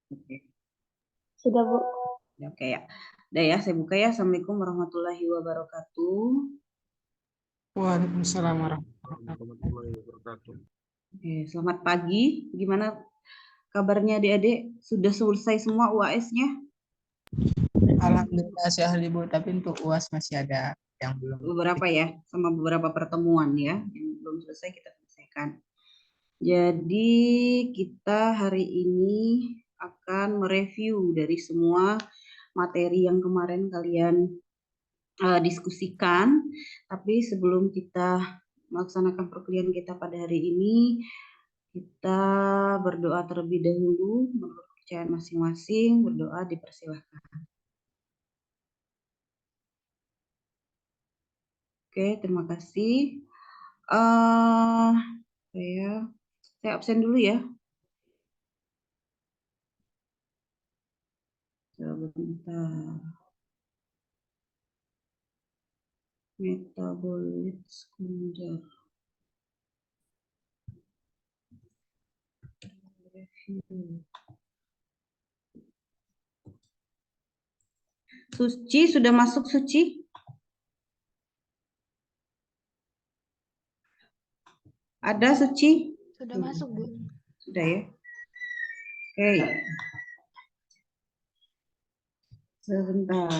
Oke. Sudah, Bu. Ya, oke ya. Udah ya, saya buka ya. Assalamualaikum warahmatullahi wabarakatuh. Waalaikumsalam warahmatullahi wabarakatuh. Oke, selamat pagi. Gimana kabarnya adik-adik? Sudah selesai semua UAS-nya? Alhamdulillah sehat Bu, tapi untuk UAS masih ada yang belum. Beberapa ya, sama beberapa pertemuan ya. Yang belum selesai kita selesaikan. Jadi kita hari ini akan mereview dari semua materi yang kemarin kalian diskusikan. Tapi sebelum kita melaksanakan perkuliahan kita pada hari ini, kita berdoa terlebih dahulu menurut kepercayaan masing-masing. Berdoa dipersilahkan. Oke, terima kasih. Saya absen dulu ya. Sebentar. Metabolit sekunder. Suci sudah masuk, Suci? Ada Suci? Sudah masuk, Bu. Sudah ya. Oke. Sebentar.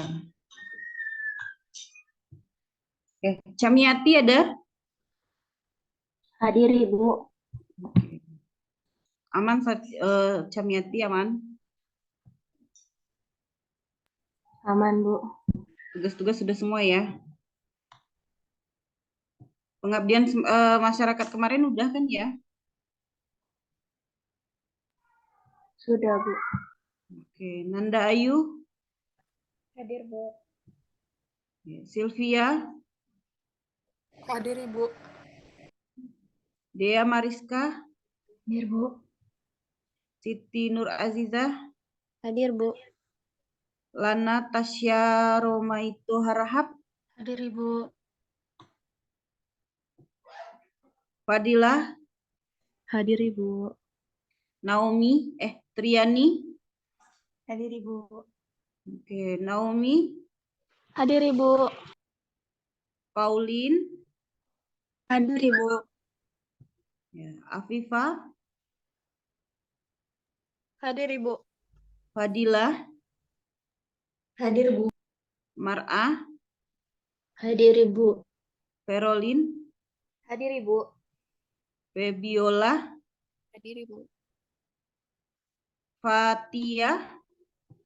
Oke, Camiati ada? Hadir, Ibu. Oke. Aman, Camiati aman? Aman, Bu. Tugas-tugas sudah semua ya? Pengabdian masyarakat kemarin udah kan ya? Sudah, Bu. Oke, Nanda Ayu? Hadir, Bu. Sylvia? Hadir Ibu. Dea Mariska? Hadir, Bu. Siti Nur Azizah? Hadir, Bu. Lana Tasya Romaito Harahap? Hadir, Ibu. Fadilah? Hadir, Ibu. Naomi? Triani? Hadir, Ibu. Oke, Naomi? Hadir, Ibu. Pauline? Hadir, Ibu. Ya, Afifa? Hadir, Ibu. Fadilah? Hadir, Bu. Mar'ah? Hadir, Ibu. Ferolin? Hadir, Ibu. Febiola? Hadir, Ibu. Fatia?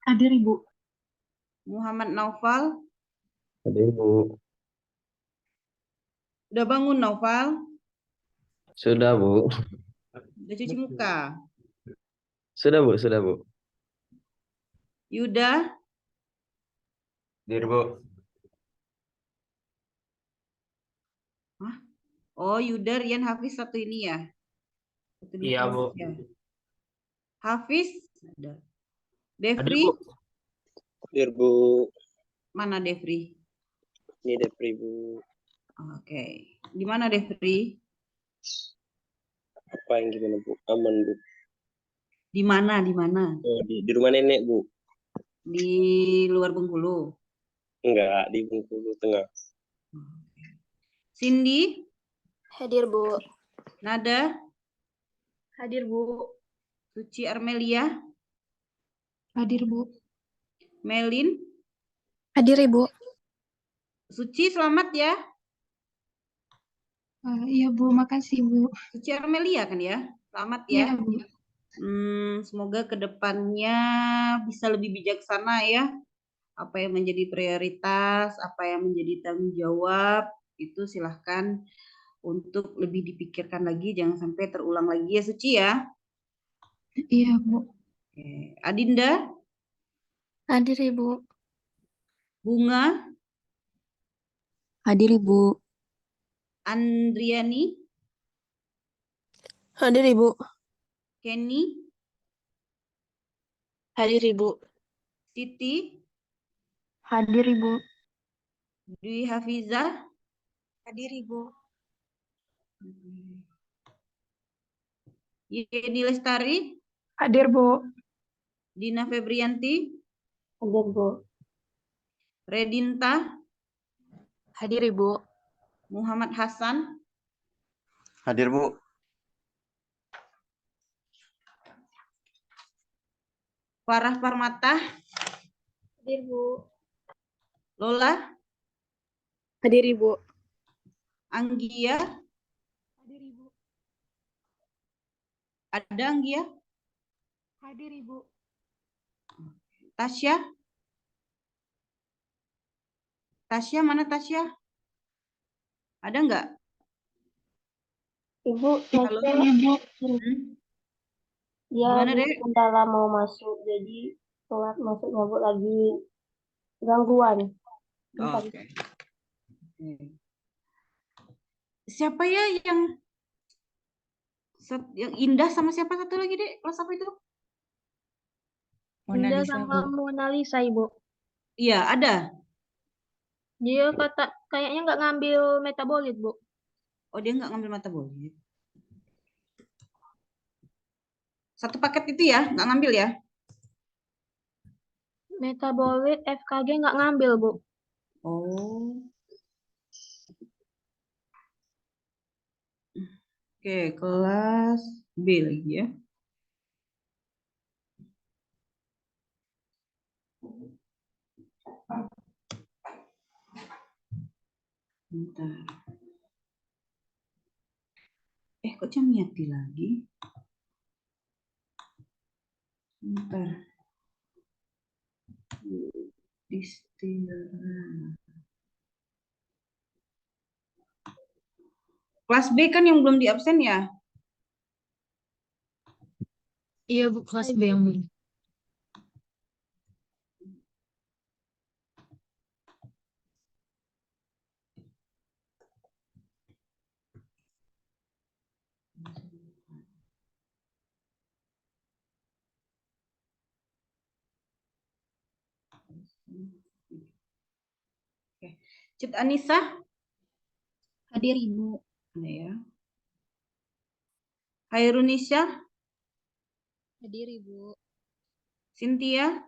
Hadir, Ibu. Muhammad Naufal? Hadir Bu. Udah bangun Naufal? Sudah Bu. Udah cuci muka? Sudah Bu, sudah Bu. Yuda? Hadir Bu. Hah? Oh, Yuda, Rian, Hafiz satu ini ya? Satu Iya Bu. ya. Hafiz? Ada. Hadir Devri? Bu. Hadir Bu. Mana Devri? Ini Devri Bu. Oke. Di mana Devri? Apa yang gimana Bu? Aman Bu. Di mana? Di mana? Oh, di rumah nenek Bu. Di luar Bengkulu? Enggak, di Bengkulu Tengah. Cindy? Hadir, Bu. Nada? Hadir, Bu. Suci Armelia? Hadir, Bu. Melin? Hadir, Ibu. Suci, selamat ya. Iya, Bu. Makasih, Bu. Suci Armelia kan ya? Selamat ya. Iya, Bu. Semoga kedepannya bisa lebih bijaksana ya. Apa yang menjadi prioritas, apa yang menjadi tanggung jawab, itu silahkan untuk lebih dipikirkan lagi, jangan sampai terulang lagi ya Suci ya. Iya, Bu. Oke. Adinda? Hadir, Ibu. Bunga? Hadir, Ibu. Andriani? Hadir, Ibu. Kenny? Hadir, Ibu. Siti? Hadir, Ibu. Dwi Hafizah? Hadir, Ibu. Yeni Lestari? Hadir, Bu. Dina Febrianti, Hadir, Bu. Redinta, Hadir, Ibu. Muhammad Hasan, Hadir, Bu. Farah Parmata, Hadir, Bu. Lola, Hadir, Ibu. Anggia, Hadir, Ibu. ada Anggia, Hadir, Ibu. Tasya, Tasya mana Tasya? Ada nggak? Ibu, Halo? Ibu. Dia Gimana, di Dek? kendala mau masuk, jadi telat masuknya, Bu, lagi gangguan. Bentar. Oke. Siapa ya yang Indah sama siapa satu lagi, Dek? Kelas apa itu? Mona Indah Lisa, sama Bu. Mona Lisa, Ibu. Iya, ada. Dia kayaknya nggak ngambil metabolit, Bu. Oh, dia nggak ngambil mata bolit. Satu paket itu ya, nggak ngambil ya? Metabolit FKG nggak ngambil, Bu. Oh. Oke, kelas B lagi ya. Bentar. Kok Camiati lagi? Bentar. Istilah. Kelas B kan yang belum diabsen ya? Iya, Bu, kelas B yang belum. Oke. Cut Anissa? Hadir, Ibu. Ada ya. Hairunisha? Hadir, Ibu. Cynthia?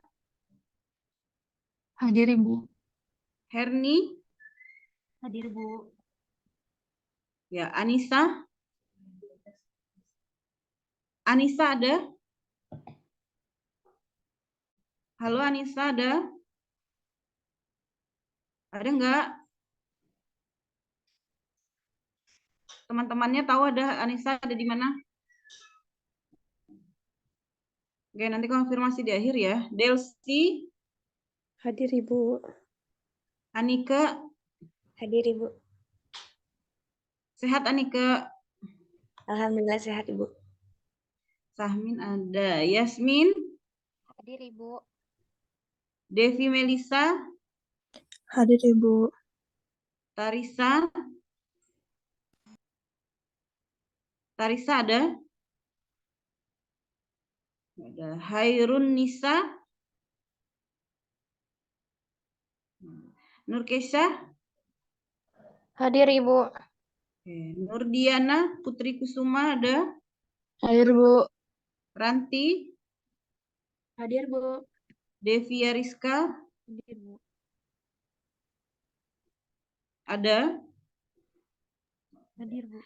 Hadir, Ibu. Herni? Hadir, Bu. Ya, Anissa? Anissa ada? Halo Anissa, ada? Ada nggak? Teman-temannya tahu ada Anissa ada di mana? Oke, nanti konfirmasi di akhir ya. Delsi, Hadir, Ibu. Anika, Hadir, Ibu. sehat Anika? Alhamdulillah sehat, Ibu. Sahmin ada. Yasmin, Hadir, Ibu. Devi Melisa, Hadir, Ibu. Tarisa. Tarisa ada? Ada. Hairun Nisa. Nurkesha. Hadir, Ibu. Nurdiana, Putri Kusuma ada? Hadir, Bu. Ranti, Hadir, Bu. Devi Ariska Hadir, Bu. ada? Hadir, Bu.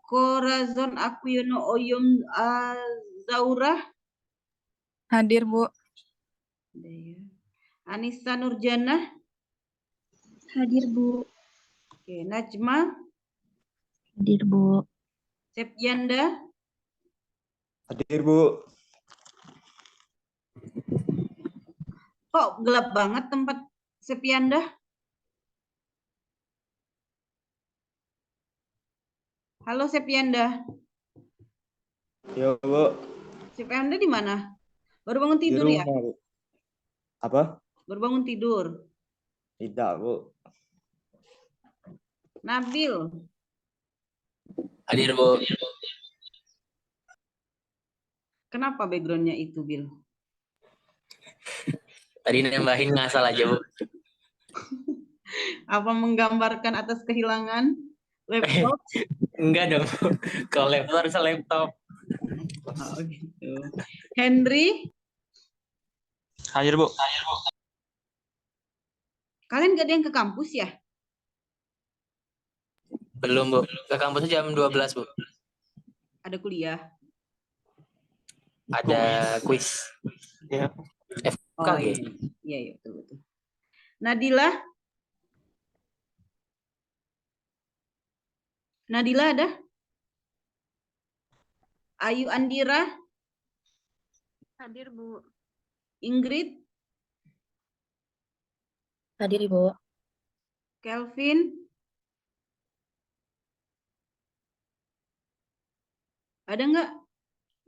Corazon Aquino Oyum Zaura Hadir, Bu. ada ya. Anissa Nurjana. Hadir, Bu. Oke, Najma. Hadir, Bu. Sepyanda. Hadir, Bu. Kok gelap banget tempat Sepyanda? Halo Sepyanda. Yo, Bu. Sepyanda di mana? Baru bangun Di tidur ya? rumah, Bu. Apa? Baru bangun tidur. Tidak, Bu. Nabil. Hadir, Bu. Kenapa backgroundnya itu, Bil? Tadi nambahin ngasal aja, Bu. Apa menggambarkan atas kehilangan laptop? Enggak dong, Bu. Kalau laptop harus laptop. Oh, gitu. Henry, Hadir, Bu. kalian gak ada yang ke kampus ya? Belum, Bu. Ke kampusnya jam 12, Bu. Ada kuliah? Ada kuis. Ya. Oh FKG. iya, iya, iya, betul, betul. Nadila? Nadila ada? Ayu Andira? Hadir, Bu. Ingrid? Hadir, Ibu. Kelvin? Ada nggak?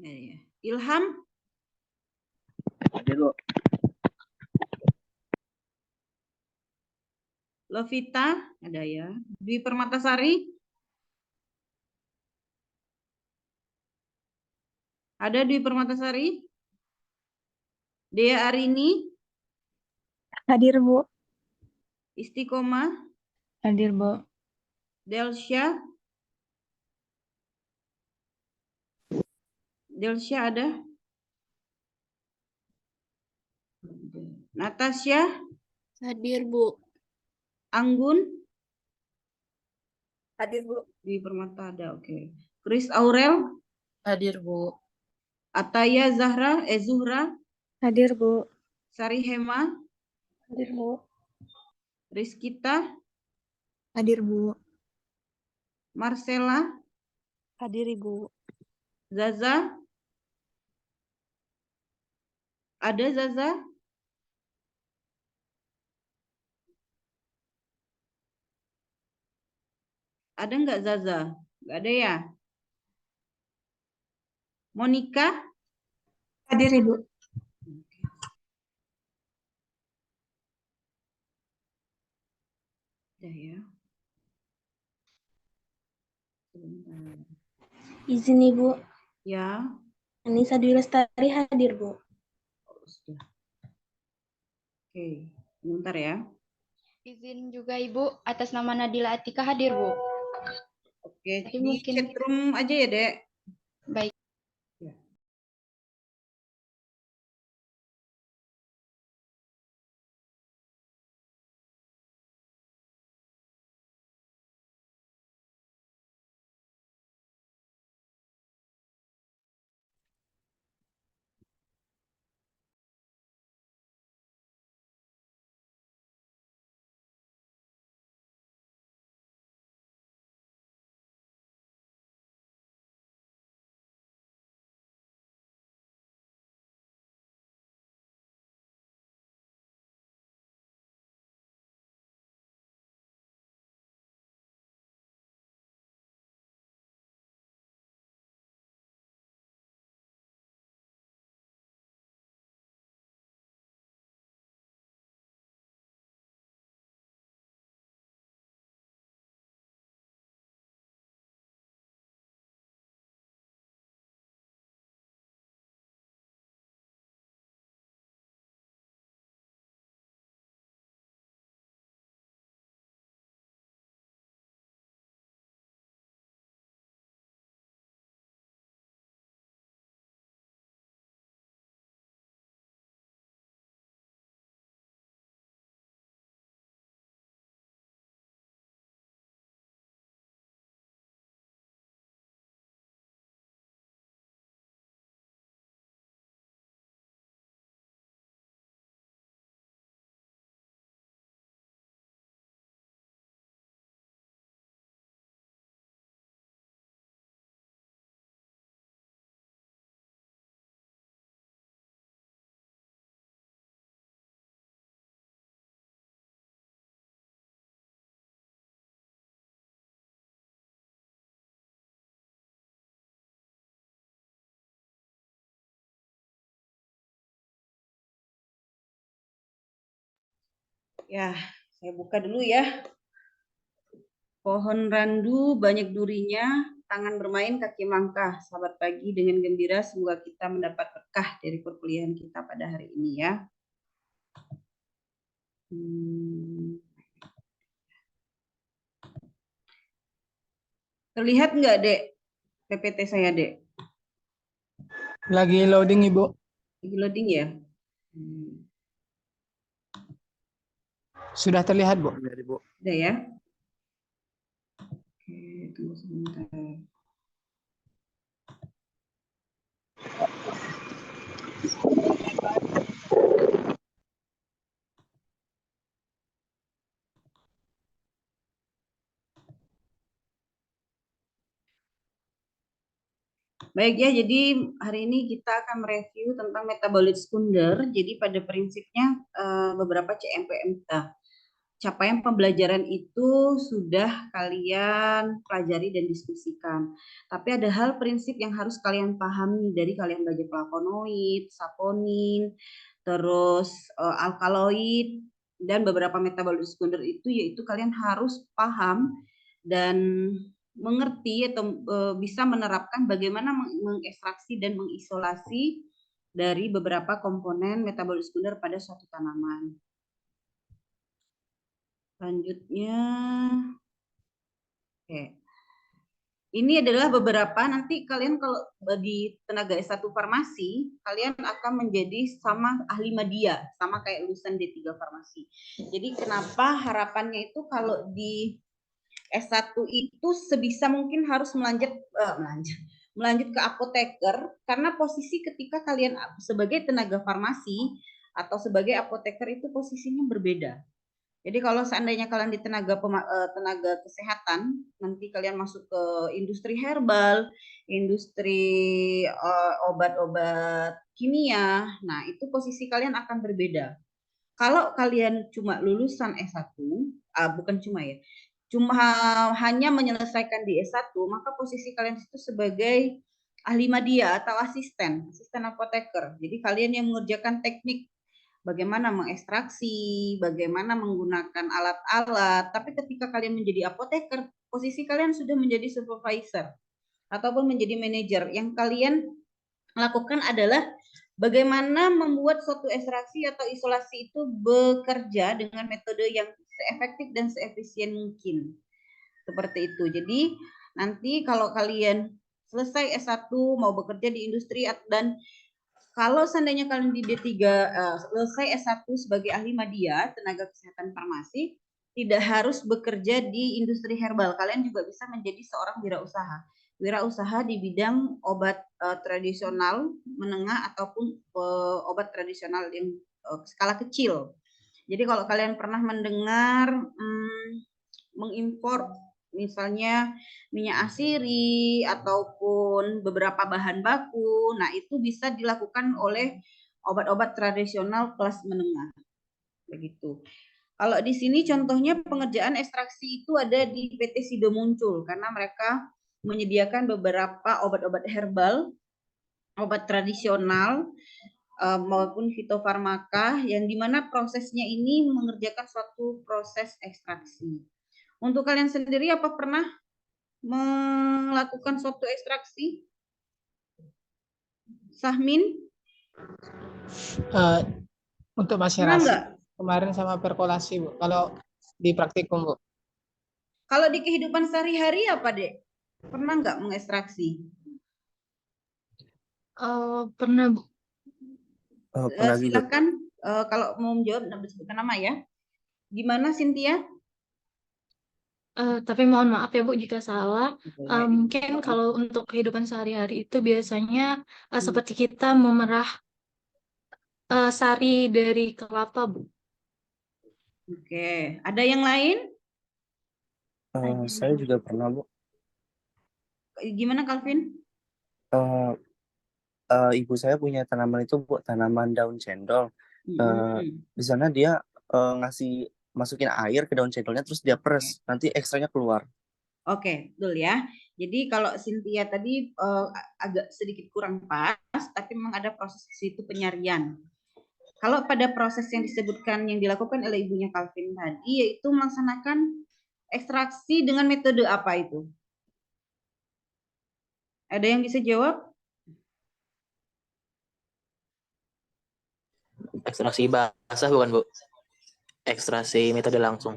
Ya, ya. Ilham? Hadir, Bu. Lovita? Ada ya. Dwi Permatasari? Ada Dwi Permatasari? Dea Arini? Hadir, Bu. Istiqomah? Hadir, Bu. Delsya? Delsya ada? Natasha? Hadir, Bu. Anggun? Hadir, Bu. Dwi Permata ada, oke. Chris Aurel? Hadir, Bu. Ataya Zuhra? Hadir, Bu. Sari Hema? Hadir, Bu. Rizkita? Hadir, Bu. Marcella? Hadir, Ibu. Zaza? Ada Zaza? Ada nggak Zaza? Nggak ada ya? Monica? Hadir, Ibu. Udah ya. Sebentar. Izin, Ibu. Ya, Anissa Dwi Lestari hadir, Bu. oh, sudah. Oke, sebentar ya. Izin juga Ibu, atas nama Nadila Atika hadir, Bu. Oke, Jadi di mungkin- chat room aja ya, Dek. Baik. Ya. Ya, saya buka dulu ya. Pohon randu banyak durinya, tangan bermain kaki melangkah. Selamat pagi dengan gembira, semoga kita mendapat berkah dari perkuliahan kita pada hari ini ya. Terlihat nggak, Dek? PPT saya, Dek? Lagi loading, Ibu. Lagi loading ya? Hmm, Sudah terlihat, Bu. Udah ya? Oke, tunggu sebentar. Baik ya, jadi hari ini kita akan mereview tentang metabolit sekunder. Jadi pada prinsipnya beberapa capaian pembelajaran itu sudah kalian pelajari dan diskusikan. Tapi ada hal prinsip yang harus kalian pahami dari kalian belajar flavonoid, saponin, terus alkaloid, dan beberapa metabolit sekunder itu, yaitu kalian harus paham dan mengerti atau bisa menerapkan bagaimana mengekstraksi dan mengisolasi dari beberapa komponen metabolit sekunder pada suatu tanaman. Selanjutnya, oke. Ini adalah beberapa, nanti kalian kalau di tenaga S1 farmasi, kalian akan menjadi sama ahli media, sama kayak lulusan D3 farmasi. Jadi kenapa harapannya itu kalau di S1 itu sebisa mungkin harus melanjut ke apoteker, karena posisi ketika kalian sebagai tenaga farmasi atau sebagai apoteker itu posisinya berbeda. Jadi kalau seandainya kalian di tenaga kesehatan, nanti kalian masuk ke industri herbal, industri obat-obat kimia, nah itu posisi kalian akan berbeda. Kalau kalian cuma lulusan S1, bukan cuma ya, hanya menyelesaikan di S1, maka posisi kalian itu sebagai ahli media atau asisten apoteker. Jadi kalian yang mengerjakan teknik bagaimana mengekstraksi, bagaimana menggunakan alat-alat. Tapi ketika kalian menjadi apoteker, posisi kalian sudah menjadi supervisor ataupun menjadi manajer. Yang kalian lakukan adalah bagaimana membuat suatu ekstraksi atau isolasi itu bekerja dengan metode yang seefektif dan seefisien mungkin. Seperti itu. Jadi nanti kalau kalian selesai S1 mau bekerja di industri dan kalau seandainya kalian di D3 selesai S1 sebagai ahli media, tenaga kesehatan farmasi, tidak harus bekerja di industri herbal. Kalian juga bisa menjadi seorang wirausaha. Wirausaha di bidang obat tradisional menengah ataupun obat tradisional yang skala kecil. Jadi kalau kalian pernah mendengar mengimpor misalnya minyak asiri ataupun beberapa bahan baku, nah itu bisa dilakukan oleh obat-obat tradisional kelas menengah. Begitu. Kalau di sini contohnya pengerjaan ekstraksi itu ada di PT Sido Muncul karena mereka menyediakan beberapa obat-obat herbal, obat tradisional maupun fitofarmaka yang dimana prosesnya ini mengerjakan suatu proses ekstraksi. Untuk kalian sendiri apa pernah melakukan suatu ekstraksi? Sahmin? Untuk masih kemarin sama perkolasi, Bu. Kalau di praktikum, Bu. Kalau di kehidupan sehari-hari apa, Dek? Pernah nggak mengekstraksi? Pernah, Bu. Silakan kalau mau menjawab sebutkan nama ya. Gimana, Cynthia? Tapi mohon maaf ya Bu jika salah. Mungkin kalau untuk kehidupan sehari-hari itu biasanya seperti kita memerah sari dari kelapa, Bu. Oke, ada yang lain? Saya juga pernah, Bu. Gimana, Calvin? Ibu saya punya tanaman itu, Bu, tanaman daun cendol. Di sana dia masukin air ke daun cendolnya, terus dia peres, nanti ekstranya keluar. Oke, betul ya. Jadi kalau Cynthia tadi agak sedikit kurang pas, tapi memang ada proses itu penyarian. Kalau pada proses yang disebutkan yang dilakukan oleh ibunya Calvin tadi, yaitu melaksanakan ekstraksi dengan metode apa itu? Ada yang bisa jawab? Ekstraksi basah bukan, Bu? Ekstraksi metode langsung.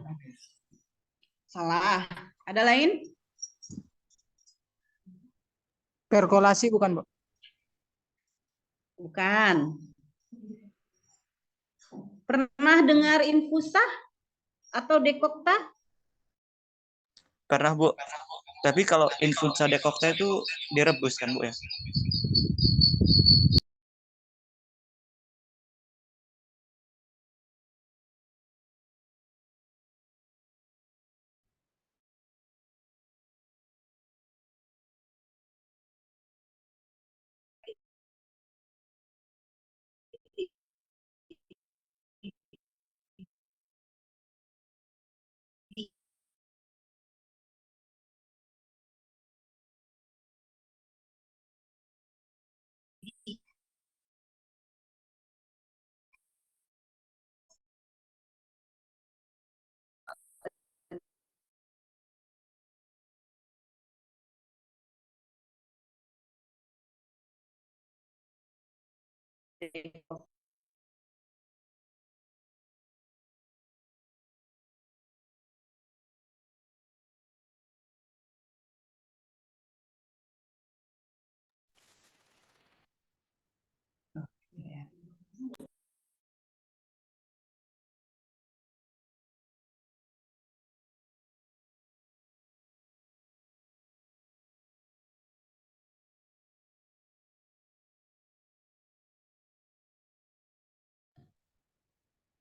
Salah. Ada lain? Perkolasi bukan, Bu? Bukan. Pernah dengar infusah atau dekokta? Pernah, Bu. Tapi kalau infusa dekokta itu direbus kan, Bu ya?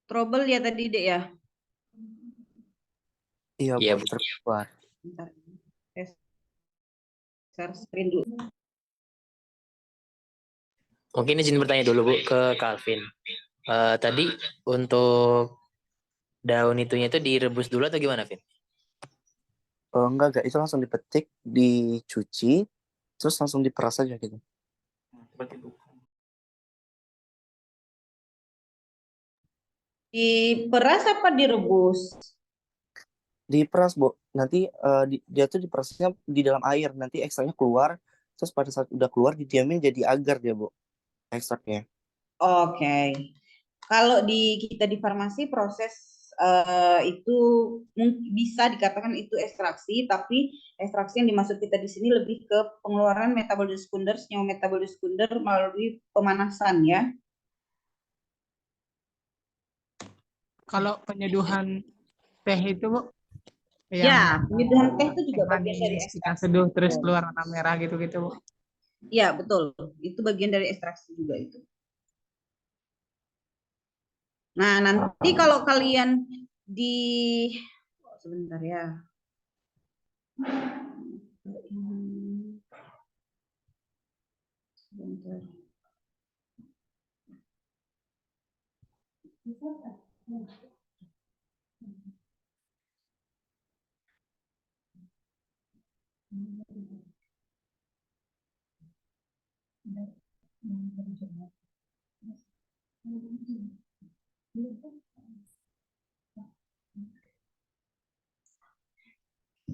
Trouble ya tadi, Dek ya? Iya, Iya, Bu, Bu. terkeluar. Bentar. Share screen dulu. Mungkin izin bertanya dulu, Bu, ke Calvin. Tadi untuk daun itunya itu direbus dulu atau gimana, Vin? Enggak, itu langsung dipetik, dicuci, terus langsung diperas aja gitu. Diperas apa direbus? Diperas, Bu. Nanti dia tuh diperasnya di dalam air, nanti ekstraknya keluar, terus pada saat udah keluar didiamin jadi agar dia, Bu, ekstraknya. Oke. Kalau kita di farmasi proses itu bisa dikatakan itu ekstraksi, tapi ekstraksi yang dimaksud kita di sini lebih ke pengeluaran metabolis sekunder, senyawa metabolis sekunder melalui pemanasan ya. Kalau penyeduhan teh itu, Bu, Ya, yang penyeduhan teh itu juga bagian dari manis kita ekstraksi. seduh terus keluar warna merah gitu-gitu, Bu. Ya, betul. Itu bagian dari ekstraksi juga itu. Nah, nanti kalau kalian sebentar ya. Sebentar.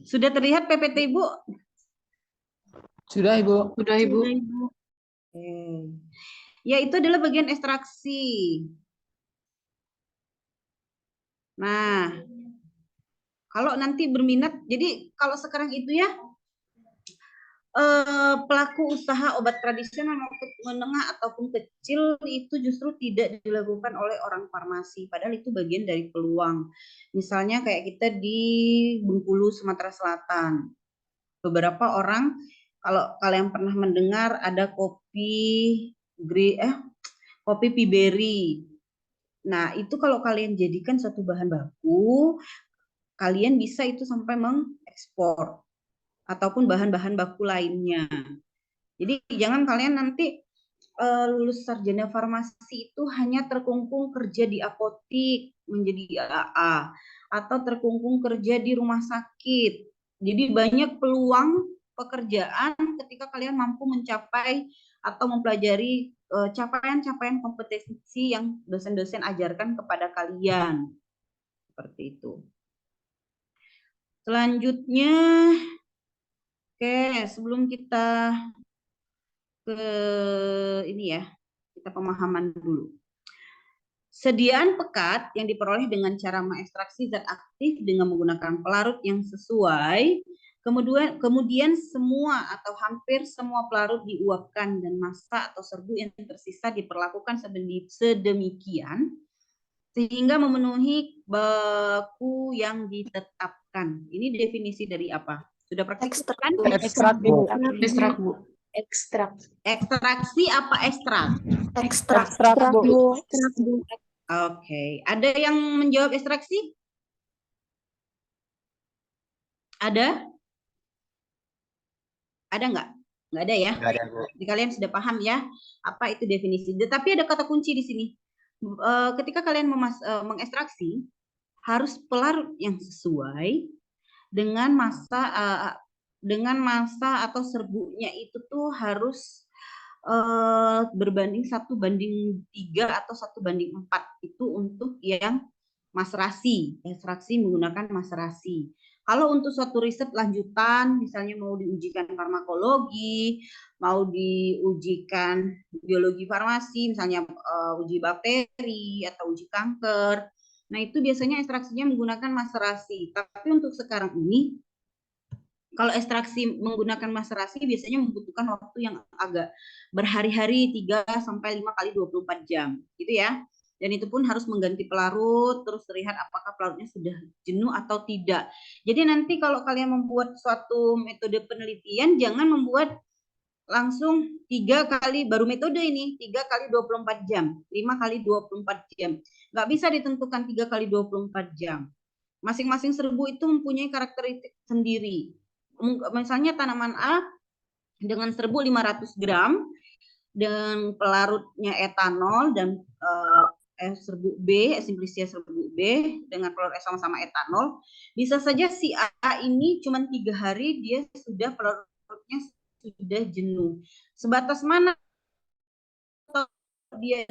Sudah terlihat PPT Ibu? Sudah, Ibu. Udah, Ibu. Sudah, Ibu. Oke. Ya, itu adalah bagian ekstraksi. Nah, kalau nanti berminat, jadi kalau sekarang itu ya, pelaku usaha obat tradisional maupun menengah ataupun kecil itu justru tidak dilakukan oleh orang farmasi, padahal itu bagian dari peluang. Misalnya kayak kita di Bengkulu, Sumatera Selatan. Beberapa orang, kalau kalian pernah mendengar ada kopi Piberi. Nah, itu kalau kalian jadikan suatu bahan baku, kalian bisa itu sampai mengekspor ataupun bahan-bahan baku lainnya. Jadi jangan kalian nanti lulus sarjana farmasi itu hanya terkungkung kerja di apotik menjadi AA atau terkungkung kerja di rumah sakit. Jadi banyak peluang pekerjaan ketika kalian mampu mencapai atau mempelajari capaian-capaian kompetensi yang dosen-dosen ajarkan kepada kalian. Seperti itu. Selanjutnya, oke, sebelum kita ke ini ya, kita pemahaman dulu. Sediaan pekat yang diperoleh dengan cara mengekstraksi zat aktif dengan menggunakan pelarut yang sesuai, Kemudian semua atau hampir semua pelarut diuapkan dan massa atau serbu yang tersisa diperlakukan sedemikian sehingga memenuhi baku yang ditetapkan. Ini definisi dari apa? Sudah praktik kan? Ekstrak, Bu. Ekstrak, Bu. Ekstrak. Ekstraksi apa ekstrak? Ekstrak. Ekstrak, Bu. Oke. Ada yang menjawab ekstraksi? Ada? Ada nggak? Nggak ada ya? Nggak ada, Bu. Jadi kalian sudah paham ya apa itu definisi. Tapi ada kata kunci di sini. Ketika kalian mengekstraksi, harus pelarut yang sesuai dengan massa atau serbunya itu tuh harus berbanding 1:3 atau 1:4 itu untuk yang maserasi, ekstraksi menggunakan maserasi. Kalau untuk suatu riset lanjutan, misalnya mau diujikan farmakologi, mau diujikan biologi farmasi, misalnya uji bakteri atau uji kanker, nah itu biasanya ekstraksinya menggunakan maserasi. Tapi untuk sekarang ini, kalau ekstraksi menggunakan maserasi biasanya membutuhkan waktu yang agak berhari-hari 3 sampai 5 kali 24 jam, gitu ya. Dan itu pun harus mengganti pelarut, terus terlihat apakah pelarutnya sudah jenuh atau tidak. Jadi nanti kalau kalian membuat suatu metode penelitian, jangan membuat langsung 3 kali, baru metode ini 3 kali 24 jam, 5 kali 24 jam. Nggak bisa ditentukan 3 kali 24 jam. Masing-masing serbu itu mempunyai karakteristik sendiri. Misalnya tanaman A dengan serbu 500 gram, dengan pelarutnya etanol dan serbu B, simplicia serbu B dengan pelarut sama-sama etanol, bisa saja si A ini cuma 3 hari dia sudah pelarutnya sudah jenuh. Sebatas mana dia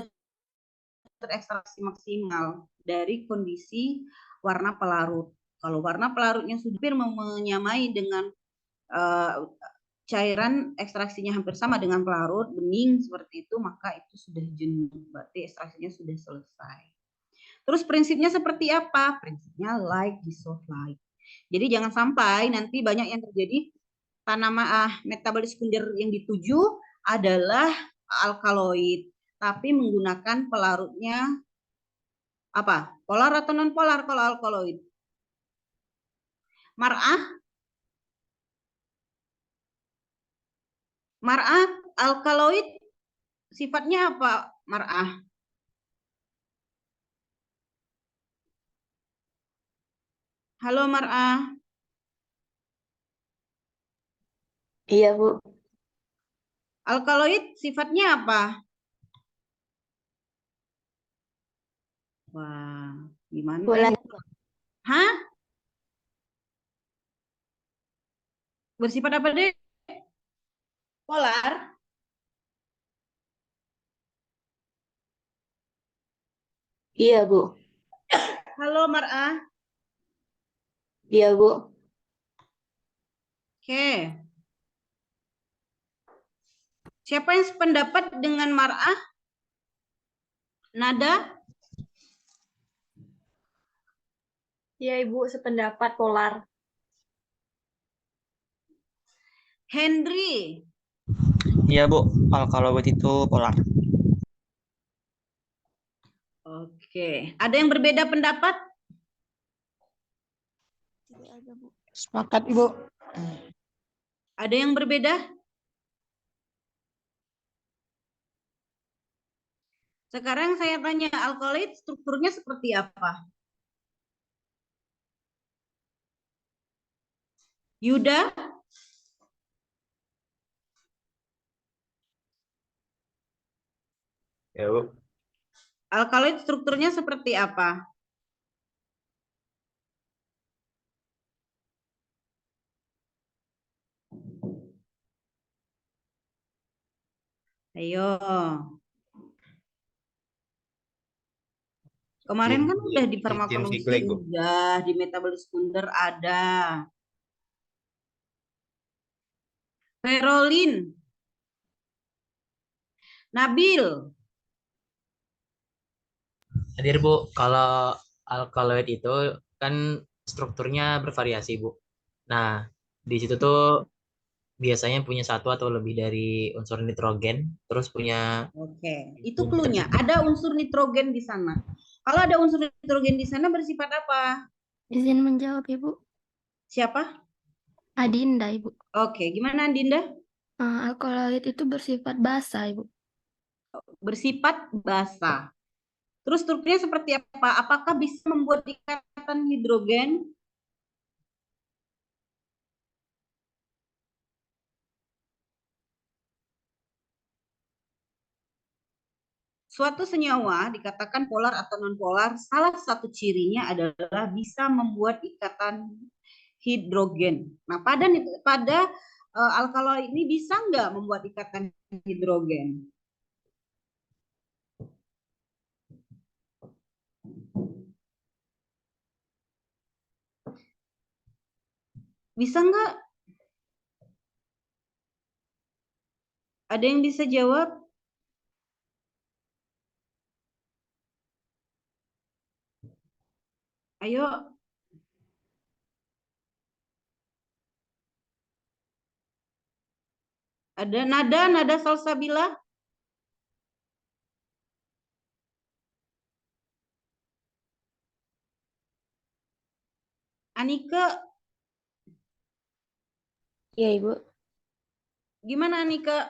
terekstraksi maksimal dari kondisi warna pelarut. Kalau warna pelarutnya sudah hampir menyamai dengan cairan ekstraksinya hampir sama dengan pelarut, bening seperti itu, maka itu sudah jenuh. Berarti ekstraksinya sudah selesai. Terus prinsipnya seperti apa? Prinsipnya like, dissolve, like. Jadi jangan sampai nanti banyak yang terjadi tanaman metabolis sekunder yang dituju adalah alkaloid, tapi menggunakan pelarutnya apa? Polar atau non polar kalau alkaloid? Mar'ah alkaloid sifatnya apa, Mar'ah? Halo Mar'ah. Iya, Bu. Alkaloid sifatnya apa? Wah, gimana? Polar. Hah? Bersifat apa deh? Polar? Iya, Bu. Halo Mar'ah. Iya, Bu. Oke. Siapa yang sependapat dengan Mar'ah? Nada? Iya, Ibu, sependapat polar. Henry? Iya, Bu. Alkaloid itu polar. Oke. Ada yang berbeda pendapat? Tidak ada, Bu. Sepakat, Ibu. Ada yang berbeda? Sekarang saya tanya, alkaloid strukturnya seperti apa? Yuda? Ya, Bu. Alkaloid strukturnya seperti apa? Ayo. Kemarin kan udah di farmakologi, udah di metabolis sekunder ada. Ferolin. Nabil. Hadir Bu, kalau alkaloid itu kan strukturnya bervariasi Bu. Nah, Di situ tuh biasanya punya satu atau lebih dari unsur nitrogen, terus punya Oke, itu clue-nya. Ada unsur nitrogen di sana. Kalau ada unsur nitrogen di sana bersifat apa? Izin menjawab, Ibu. Siapa? Adinda, Ibu. Oke, gimana Dinda? Alkaloid itu bersifat basa, Ibu. Bersifat basa. Terus strukturnya seperti apa? Apakah bisa membuat ikatan hidrogen? Suatu senyawa dikatakan polar atau nonpolar, salah satu cirinya adalah bisa membuat ikatan hidrogen. Nah, pada alkaloid ini bisa nggak membuat ikatan hidrogen? Bisa nggak? Ada yang bisa jawab? Ayo. Ada nada salsabila? Anike, Iya, Ibu. gimana Anike?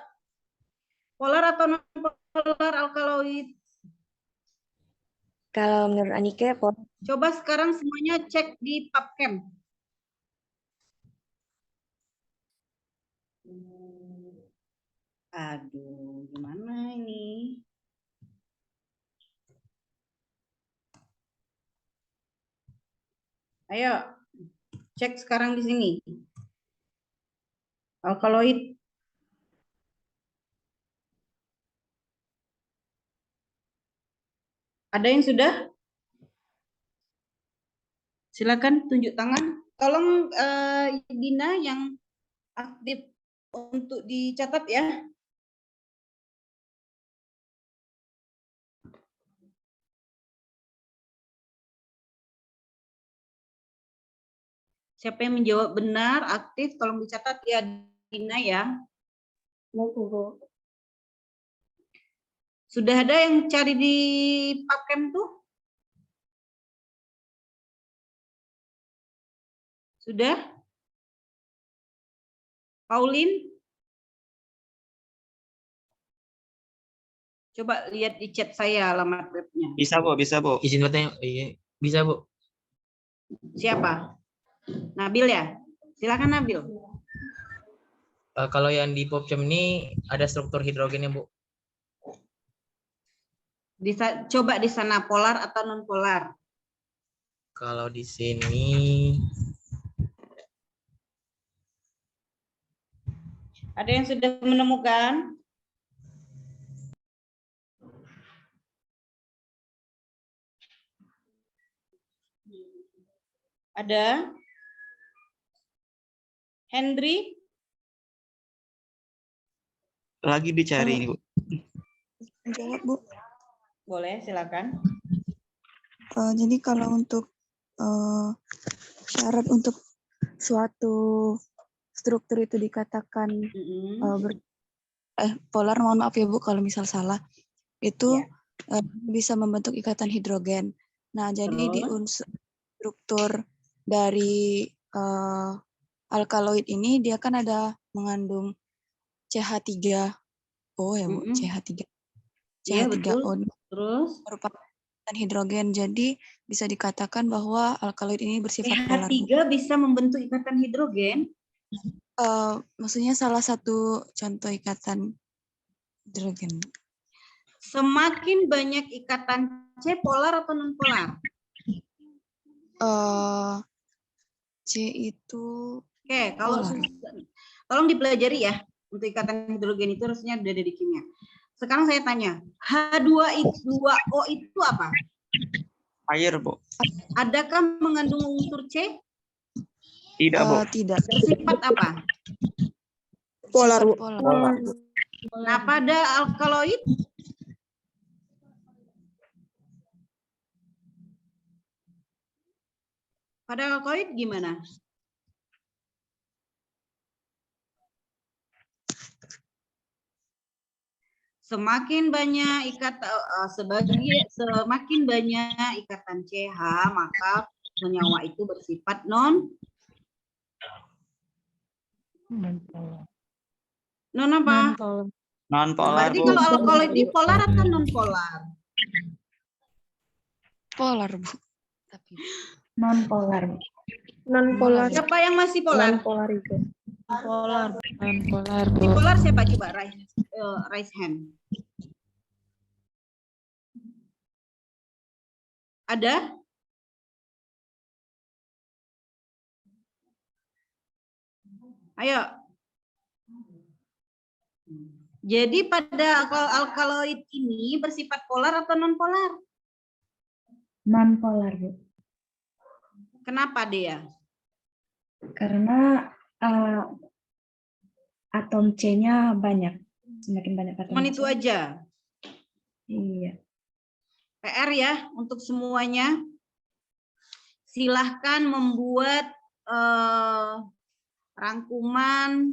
Polar atau non-polar alkaloid? Kalau menurut Anike, Coba sekarang semuanya cek di PubChem. Aduh, gimana ini? Ayo, cek sekarang di sini. Alkaloid. Ada yang sudah? Silakan tunjuk tangan. Tolong Dina yang aktif untuk dicatat ya. Siapa yang menjawab benar, aktif, tolong dicatat ya Dina ya. Sudah ada yang cari di PubChem tuh? Sudah? Pauline? Coba lihat di chat saya alamat webnya. Bisa, Bu, bisa, Bu. izin bertanya. Iya, bisa Bu. Siapa? Nabil ya? Silakan Nabil. Kalau yang di PubChem ini ada struktur hidrogennya Bu. Coba di sana polar atau non polar? Kalau di sini Ada yang sudah menemukan? Ada? Hendry? Lagi dicari ini, Bu. Jawab, Bu. Boleh, silakan. Jadi kalau untuk syarat untuk suatu struktur itu dikatakan polar, mohon maaf ya Bu kalau misal salah, itu bisa membentuk ikatan hidrogen. Nah, jadi di unsur struktur dari alkaloid ini dia kan ada mengandung CH3O ya Bu, CH3. Iya, CH3O betul. Terus merupakan hidrogen. Jadi bisa dikatakan bahwa alkaloid ini bersifat polar. CH3 bisa membentuk ikatan hidrogen? Maksudnya salah satu contoh ikatan hidrogen. Semakin banyak ikatan C polar atau non polar? C itu Oke, kalau tolong dipelajari ya, untuk ikatan hidrogen itu harusnya ada di kimia. Sekarang saya tanya, H2O itu apa? Air, Bu. Adakah mengandung unsur C? Tidak, Bu. Tidak. Bersifat apa? Polar, Bu. Polar. Nah, pada alkaloid? Pada alkaloid gimana? Semakin banyak semakin banyak ikatan CH, maka senyawa itu bersifat non apa? Non polar, Berarti Bu. kalau alkaloid ini polar atau non polar? Polar, Bu. Tapi Non polar. Non polar. Siapa yang masih polar? Non polar itu. Polar. Non polar, Di Bu. polar siapa coba raise hand? Ada? Ayo. Jadi pada alkaloid ini bersifat polar atau non polar? Non polar, Bu. Kenapa dia? Karena atom C-nya banyak. Semakin banyak atom Cuman C. itu aja. Iya. PR ya untuk semuanya. Silahkan membuat rangkuman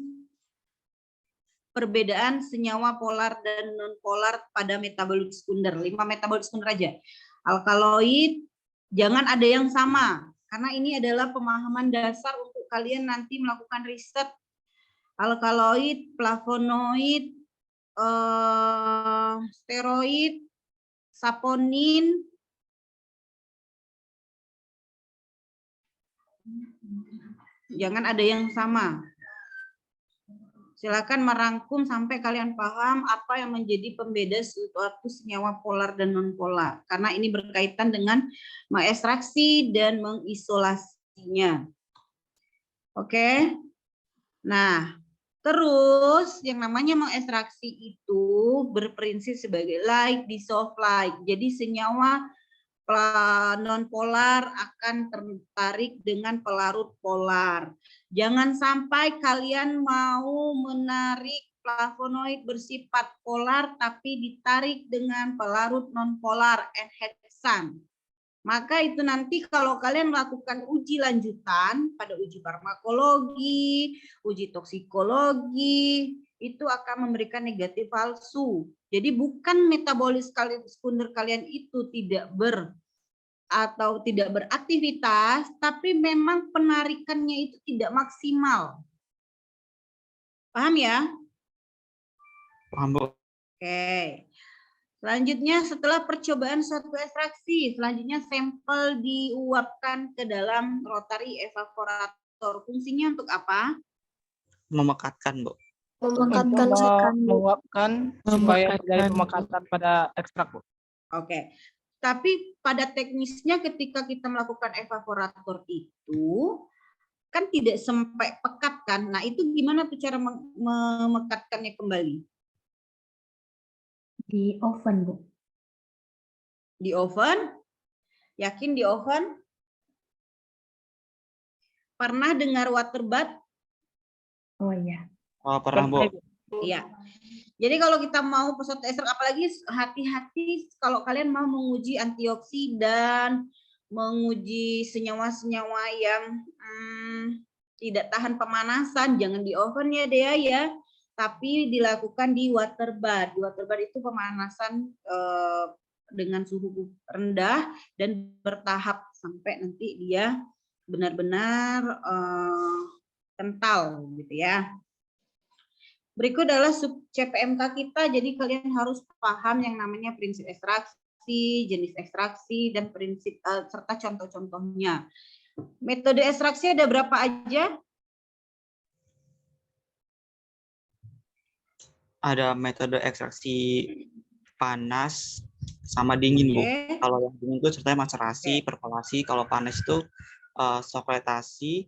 perbedaan senyawa polar dan non polar pada metabolit sekunder. 5 metabolit sekunder aja. Alkaloid jangan ada yang sama karena ini adalah pemahaman dasar untuk kalian nanti melakukan riset. Alkaloid, flavonoid, steroid, saponin, jangan ada yang sama. Silakan merangkum sampai kalian paham apa yang menjadi pembeda suatu senyawa polar dan non polar. Karena ini berkaitan dengan mengekstraksi dan mengisolasinya. Oke. Nah, terus yang namanya mengekstraksi itu berprinsip sebagai like, dissolve like. Jadi senyawa non polar akan tertarik dengan pelarut polar. Jangan sampai kalian mau menarik flavonoid bersifat polar tapi ditarik dengan pelarut non polar enhexan. Maka itu nanti kalau kalian melakukan uji lanjutan pada uji farmakologi, uji toksikologi, itu akan memberikan negatif palsu. Jadi bukan metabolis sekunder kalian itu tidak beraktivitas, tapi memang penarikannya itu tidak maksimal. Paham ya? Paham, Bu. Oke. Selanjutnya setelah percobaan suatu ekstraksi, selanjutnya sampel diuapkan ke dalam rotary evaporator. Fungsinya untuk apa? Memekatkan, Bu. Memekatkan Untuk sekan, Bu. menguapkan supaya terjadi pemekatan pada ekstrak, Bu. Oke. Tapi pada teknisnya ketika kita melakukan evaporator itu kan tidak sampai pekat kan. Nah, itu gimana tuh cara memekatkannya kembali? Di oven, Bu. Di oven? Yakin di oven? Pernah dengar water bath? Oh iya. Oh, pernah, Bu. Iya. Jadi kalau kita mau suatu ekstrak, apalagi hati-hati kalau kalian mau menguji antioksidan, menguji senyawa-senyawa yang tidak tahan pemanasan, jangan di oven ya Dea ya, tapi dilakukan di water bath. Di water bath itu pemanasan dengan suhu rendah dan bertahap sampai nanti dia benar-benar kental gitu ya. Berikut adalah sub CPMK kita, jadi kalian harus paham yang namanya prinsip ekstraksi, jenis ekstraksi, dan prinsip serta contoh-contohnya. Metode ekstraksi ada berapa aja? Ada metode ekstraksi panas sama dingin, Bu. Kalau yang dingin itu ceritanya macerasi, perkolasi. Kalau panas itu sokletasi.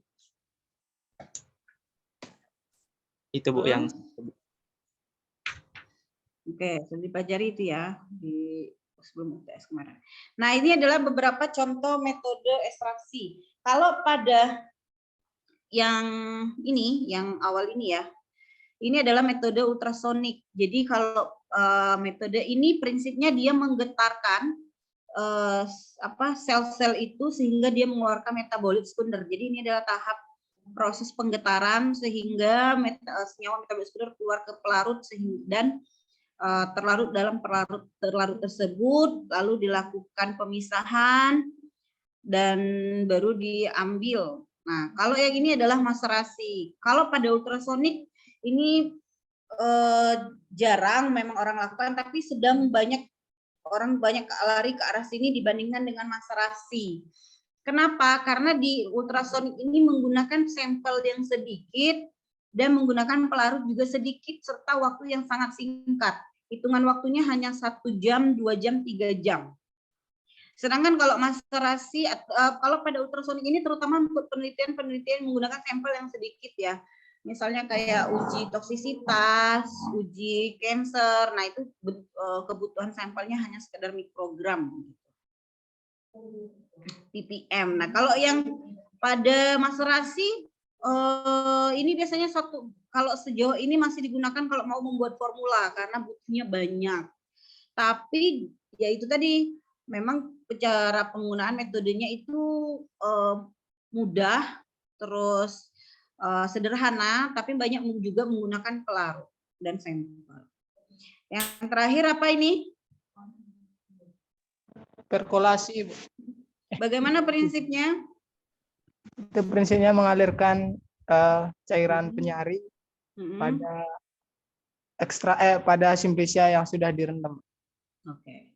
Itu, Bu, yang Oke, sudah dipelajari itu ya di sebelum UTS kemarin. Nah, ini adalah beberapa contoh metode ekstraksi. Kalau pada yang ini, yang awal ini ya, ini adalah metode ultrasonik. Jadi kalau metode ini prinsipnya dia menggetarkan sel-sel itu sehingga dia mengeluarkan metabolit sekunder. Jadi ini adalah tahap proses penggetaran sehingga senyawa metabolit sekunder keluar ke pelarut dan terlarut dalam terlarut tersebut, lalu dilakukan pemisahan dan baru diambil. Nah, kalau yang ini adalah maserasi. Kalau pada ultrasonik ini jarang memang orang lakukan, tapi sedang orang banyak lari ke arah sini dibandingkan dengan maserasi. Kenapa? Karena di ultrasonik ini menggunakan sampel yang sedikit dan menggunakan pelarut juga sedikit serta waktu yang sangat singkat. Hitungan waktunya hanya 1 jam, 2 jam, 3 jam. Sedangkan kalau maserasi, kalau pada ultrasonik ini terutama untuk penelitian menggunakan sampel yang sedikit ya. Misalnya kayak uji toksisitas, uji kanker, nah itu kebutuhan sampelnya hanya sekedar mikrogram. ppm. Nah, kalau yang pada maserasi ini biasanya kalau sejauh ini masih digunakan kalau mau membuat formula karena butuhnya banyak. Tapi ya itu tadi memang cara penggunaan metodenya itu mudah, terus sederhana, tapi banyak juga menggunakan pelarut dan sampel. Yang terakhir apa ini? Perkolasi, Bu. Bagaimana prinsipnya? Itu prinsipnya mengalirkan cairan penyari pada pada simplisia yang sudah direndam. Oke.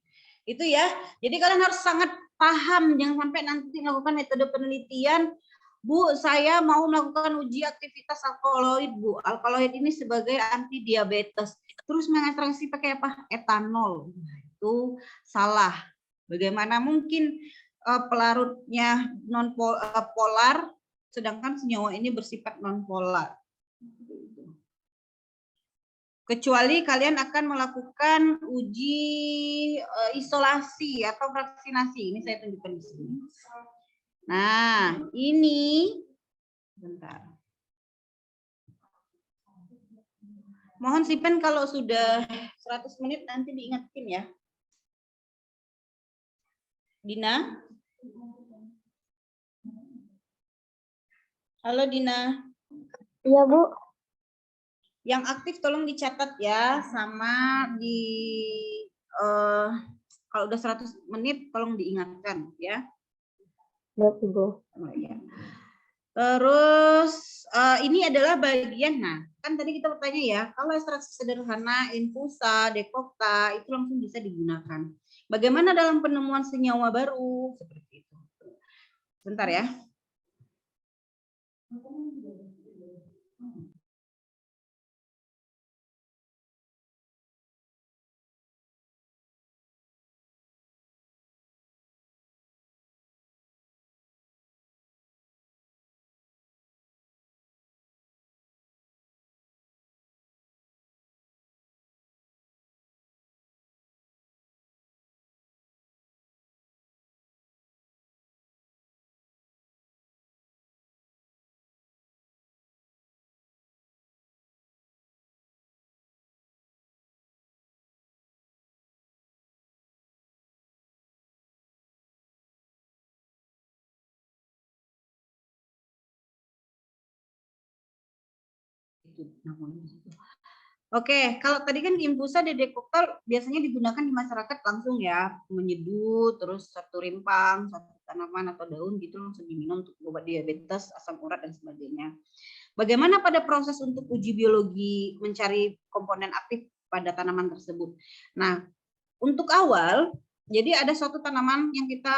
Itu ya. Jadi kalian harus sangat paham, jangan sampai nanti melakukan metode penelitian, Bu, saya mau melakukan uji aktivitas alkaloid, Bu. Alkaloid ini sebagai anti diabetes. Terus mengekstraksi pakai apa? Etanol. Itu salah. Bagaimana mungkin pelarutnya polar, sedangkan senyawa ini bersifat non-polar. Kecuali kalian akan melakukan uji isolasi atau vaksinasi. Ini saya tunjukkan di sini. Nah, ini bentar. Mohon Sipen kalau sudah 100 menit nanti diingatkan ya. Dina? Halo Dina. Iya, Bu. Yang aktif tolong dicatat ya, sama kalau udah 100 menit tolong diingatkan ya. Baik, Bu. Oh, ya. Terus ini adalah bagian, nah kan tadi kita bertanya ya, kalau ekstraksi sederhana, infusa, dekokta itu langsung bisa digunakan. Bagaimana dalam penemuan senyawa baru? Seperti itu. Sebentar ya. Oke, kalau tadi kan infusa dan dekokta biasanya digunakan di masyarakat langsung ya, menyeduh, terus satu rimpang, satu tanaman atau daun gitu langsung diminum untuk obat diabetes, asam urat dan sebagainya. Bagaimana pada proses untuk uji biologi mencari komponen aktif pada tanaman tersebut? Nah, untuk awal, jadi ada suatu tanaman yang kita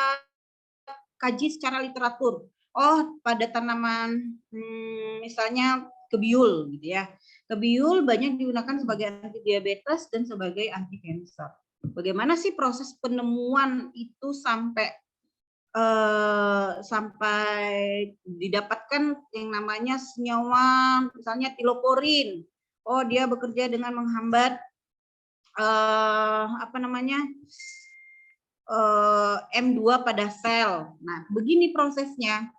kaji secara literatur. Oh, pada tanaman misalnya kebiul gitu ya. Kebiul banyak digunakan sebagai anti diabetes dan sebagai anti kanker. Bagaimana sih proses penemuan itu sampai didapatkan yang namanya senyawa misalnya tiloporin. Oh, dia bekerja dengan menghambat M2 pada sel. Nah, begini prosesnya.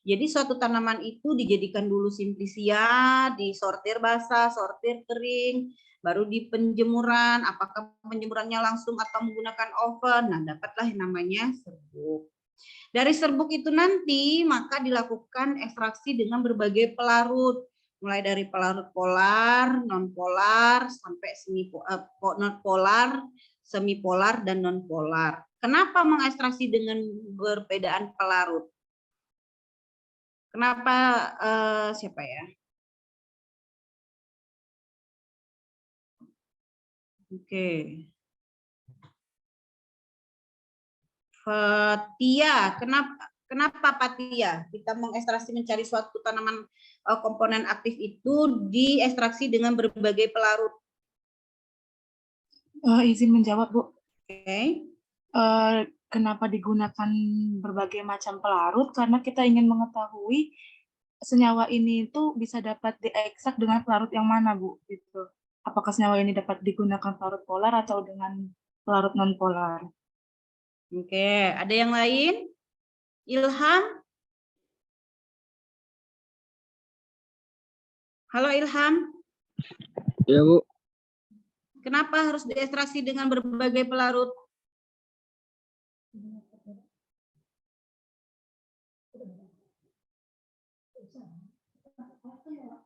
Jadi suatu tanaman itu dijadikan dulu simplisia, disortir basah, sortir kering, baru di penjemuran, apakah penjemurannya langsung atau menggunakan oven. Nah, dapatlah yang namanya serbuk. Dari serbuk itu nanti maka dilakukan ekstraksi dengan berbagai pelarut. mulai dari pelarut polar, non-polar, sampai non-polar, semipolar, dan non-polar. Kenapa mengekstraksi dengan perbedaan pelarut? Kenapa siapa ya? Oke. Fatia, kenapa Fatia? Kita mengekstraksi mencari suatu tanaman komponen aktif itu diekstraksi dengan berbagai pelarut. Izin menjawab, Bu. Oke. Kenapa digunakan berbagai macam pelarut? Karena kita ingin mengetahui senyawa ini itu bisa dapat diekstrak dengan pelarut yang mana, Bu? Gitu. Apakah senyawa ini dapat digunakan pelarut polar atau dengan pelarut non-polar? Oke, ada yang lain? Ilham? Halo Ilham? Ya, Bu. Kenapa harus diekstraksi dengan berbagai pelarut?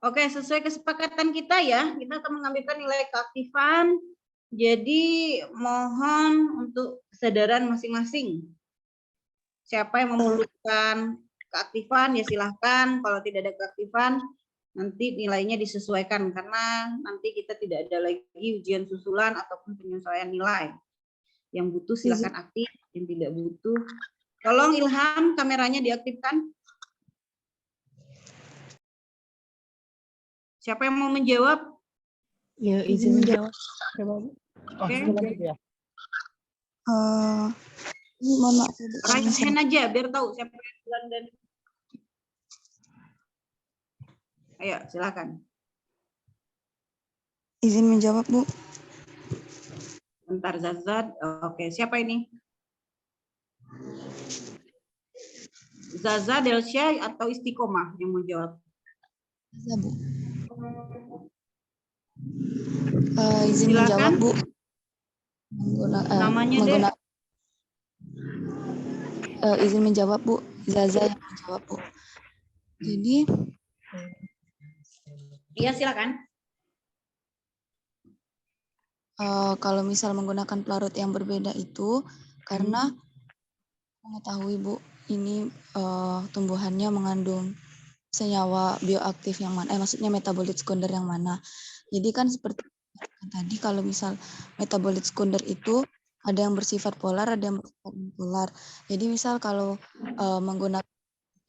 Oke, sesuai kesepakatan kita ya, kita akan mengambilkan nilai keaktifan. Jadi mohon untuk kesadaran masing-masing. Siapa yang memerlukan keaktifan ya silahkan. Kalau tidak ada keaktifan, nanti nilainya disesuaikan karena nanti kita tidak ada lagi ujian susulan ataupun penyesuaian nilai. Yang butuh silahkan aktif, yang tidak butuh. Tolong Ilham, kameranya diaktifkan. Siapa yang mau menjawab? Ya, izin menjawab. Oke. Mohon maaf. Raise hand aja biar tahu siapa yang duluan dan. Ayo, silakan. Izin menjawab, Bu. Bentar, Zazad. Oke, siapa ini? Zaza, Delsya, atau Istiqomah yang mau jawab? Zaza, Bu. Izin menjawab, Bu. Namanya izin menjawab, Bu. Zaza yang menjawab, Bu. Jadi, iya silakan. Kalau misal menggunakan pelarut yang berbeda itu karena mengetahui, Bu, ini tumbuhannya mengandung senyawa bioaktif yang mana, maksudnya metabolit sekunder yang mana. Jadi kan seperti tadi kalau misal metabolit sekunder itu ada yang bersifat polar, ada yang bersifat non-polar. Jadi misal kalau menggunakan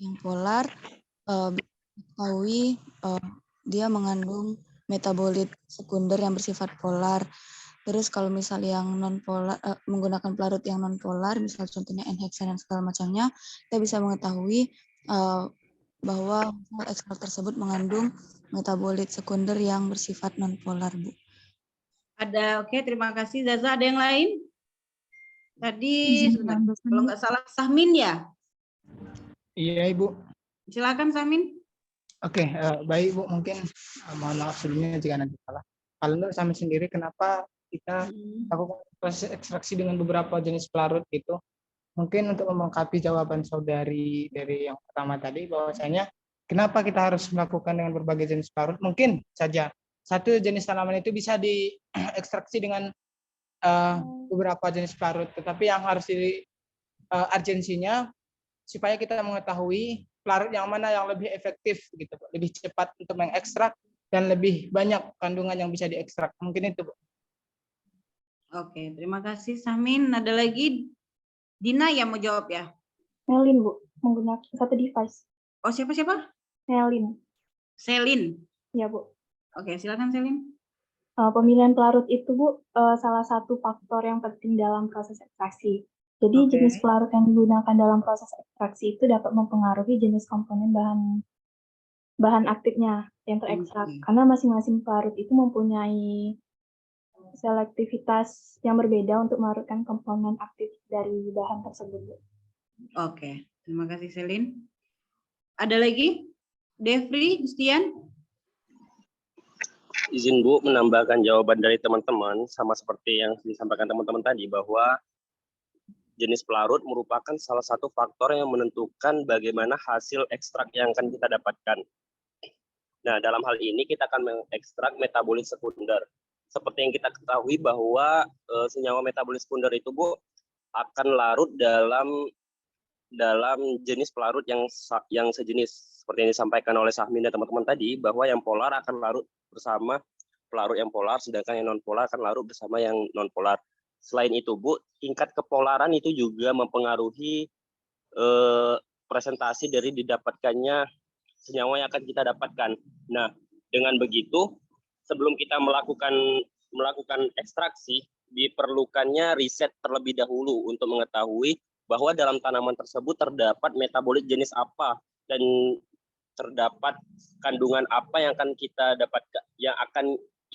yang polar, diketahui dia mengandung metabolit sekunder yang bersifat polar. Terus kalau misal yang non-polar, menggunakan pelarut yang non-polar, misal contohnya N-hexane dan segala macamnya, kita bisa mengetahui bahwa ekstrak tersebut mengandung metabolit sekunder yang bersifat non-polar, Bu. Ada, oke, terima kasih Zaza. Ada yang lain? Tadi, kalau nggak salah, Sahmin ya? Iya, Ibu. Silakan Sahmin. Oke, baik Bu, mungkin mohon maaf sebelumnya jika nanti salah. Kalau menurut Sahmin sendiri, kenapa kita lakukan proses ekstraksi dengan beberapa jenis pelarut gitu? Mungkin untuk melengkapi jawaban saudari dari yang pertama tadi, bahwasanya kenapa kita harus melakukan dengan berbagai jenis pelarut? Mungkin saja satu jenis tanaman itu bisa diekstraksi dengan beberapa jenis pelarut, tetapi yang harus urgensinya supaya kita mengetahui pelarut yang mana yang lebih efektif gitu, lebih cepat untuk mengekstrak dan lebih banyak kandungan yang bisa diekstrak. Mungkin itu, Bu. Oke, terima kasih Sahmin. Ada lagi Dina yang mau jawab ya? Melin, Bu, menggunakan satu device. Oh, siapa? Melin. Selin. Ya, Bu. Oke, silakan Selin. Pemilihan pelarut itu, Bu, salah satu faktor yang penting dalam proses ekstraksi. Jadi jenis pelarut yang digunakan dalam proses ekstraksi itu dapat mempengaruhi jenis komponen bahan aktifnya yang terekstrak. Karena masing-masing pelarut itu mempunyai selektivitas yang berbeda untuk melarutkan komponen aktif dari bahan tersebut. Oke, terima kasih Selin. Ada lagi? Devri, Gustian? Izin Bu menambahkan jawaban dari teman-teman sama seperti yang disampaikan teman-teman tadi, bahwa jenis pelarut merupakan salah satu faktor yang menentukan bagaimana hasil ekstrak yang akan kita dapatkan. Nah, dalam hal ini kita akan mengekstrak metabolit sekunder. Seperti yang kita ketahui bahwa senyawa metabolit sekunder itu, Bu, akan larut dalam jenis pelarut yang sejenis. Seperti yang disampaikan oleh Sahmin dan teman-teman tadi, bahwa yang polar akan larut bersama pelarut yang polar, sedangkan yang non-polar akan larut bersama yang non-polar. Selain itu, Bu, tingkat kepolaran itu juga mempengaruhi presentasi dari didapatkannya senyawa yang akan kita dapatkan. Nah, dengan begitu, sebelum kita melakukan ekstraksi, diperlukannya riset terlebih dahulu untuk mengetahui bahwa dalam tanaman tersebut terdapat metabolit jenis apa dan terdapat kandungan apa yang akan kita dapatkan,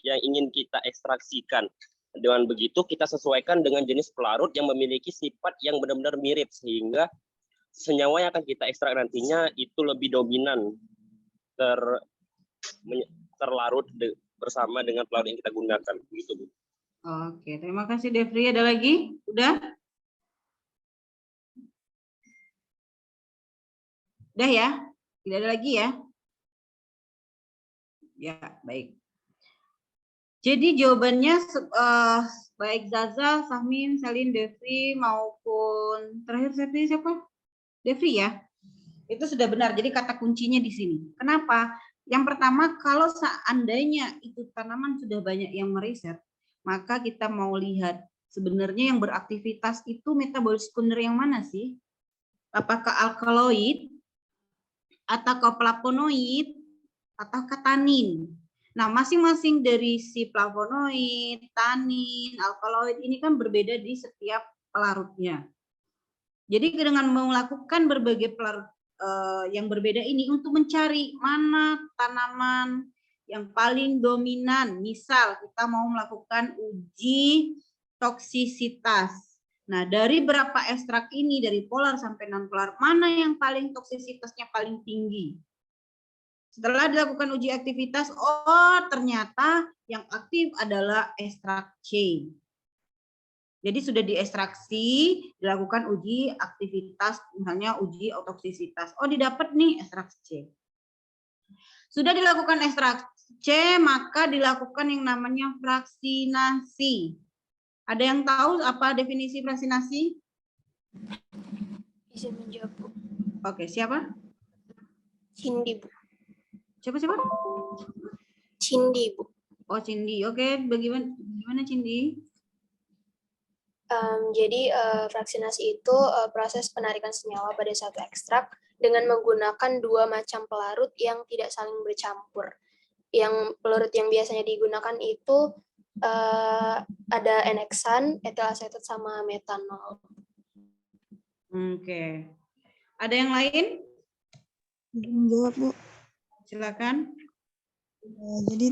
yang ingin kita ekstraksikan. Dengan begitu kita sesuaikan dengan jenis pelarut yang memiliki sifat yang benar-benar mirip, sehingga senyawa yang akan kita ekstrak nantinya itu lebih dominan terlarut bersama dengan pelarut yang kita gunakan. Begitu, Bu. Oke, terima kasih Devri. Ada lagi? Udah? Udah ya? Tidak ada lagi ya? Ya, baik. Jadi jawabannya baik Zaza, Sahmin, Selin, Devri maupun terakhir siapa? Devri ya? Itu sudah benar. Jadi kata kuncinya di sini. Kenapa? Yang pertama, kalau seandainya itu tanaman sudah banyak yang meriset, maka kita mau lihat sebenarnya yang beraktivitas itu metabolit sekunder yang mana sih? Apakah alkaloid, atau flavonoid, atau tanin? Nah, masing-masing dari si flavonoid, tanin, alkaloid ini kan berbeda di setiap pelarutnya. Jadi dengan melakukan berbagai pelarut yang berbeda ini untuk mencari mana tanaman yang paling dominan. Misal kita mau melakukan uji toksisitas. Nah, dari berapa ekstrak ini, dari polar sampai non-polar, mana yang paling toksisitasnya paling tinggi? Setelah dilakukan uji aktivitas, oh ternyata yang aktif adalah ekstrak C. Jadi sudah diekstraksi, dilakukan uji aktivitas, misalnya uji toksisitas. Oh, didapat nih ekstrak C. Sudah dilakukan ekstrak C, maka dilakukan yang namanya fraksinasi. Ada yang tahu apa definisi fraksinasi? Izin menjawab, Bu. Oke, siapa? Cindy, Bu. Siapa? Cindy, Bu. Oh, Cindy. Oke, bagaimana Cindy? Jadi fraksinasi itu proses penarikan senyawa pada satu ekstrak dengan menggunakan dua macam pelarut yang tidak saling bercampur. Yang pelarut yang biasanya digunakan itu ada eneksan, etil asetat, sama metanol. Oke. Ada yang lain? Menjawab, Bu. Silakan. Jadi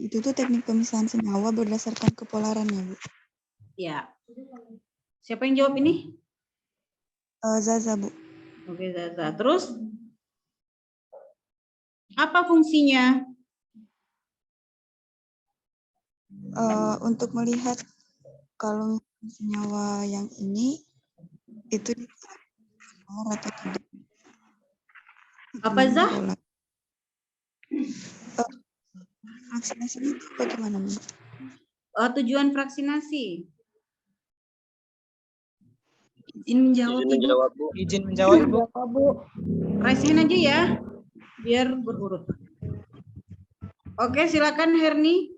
itu tuh teknik pemisahan senyawa berdasarkan kepolarannya, Bu. Ya. Siapa yang jawab ini? Zaza, Bu. Oke, Zaza. Terus apa fungsinya? Untuk melihat kalau senyawa yang ini itu atau tidak. Apa, Zah? Fraksinasi itu bagaimana, Bu? Tujuan fraksinasi. Izin menjawab, Bu. Izin menjawab, Bu. Raisin aja ya, biar berurut. Oke, silakan Herni.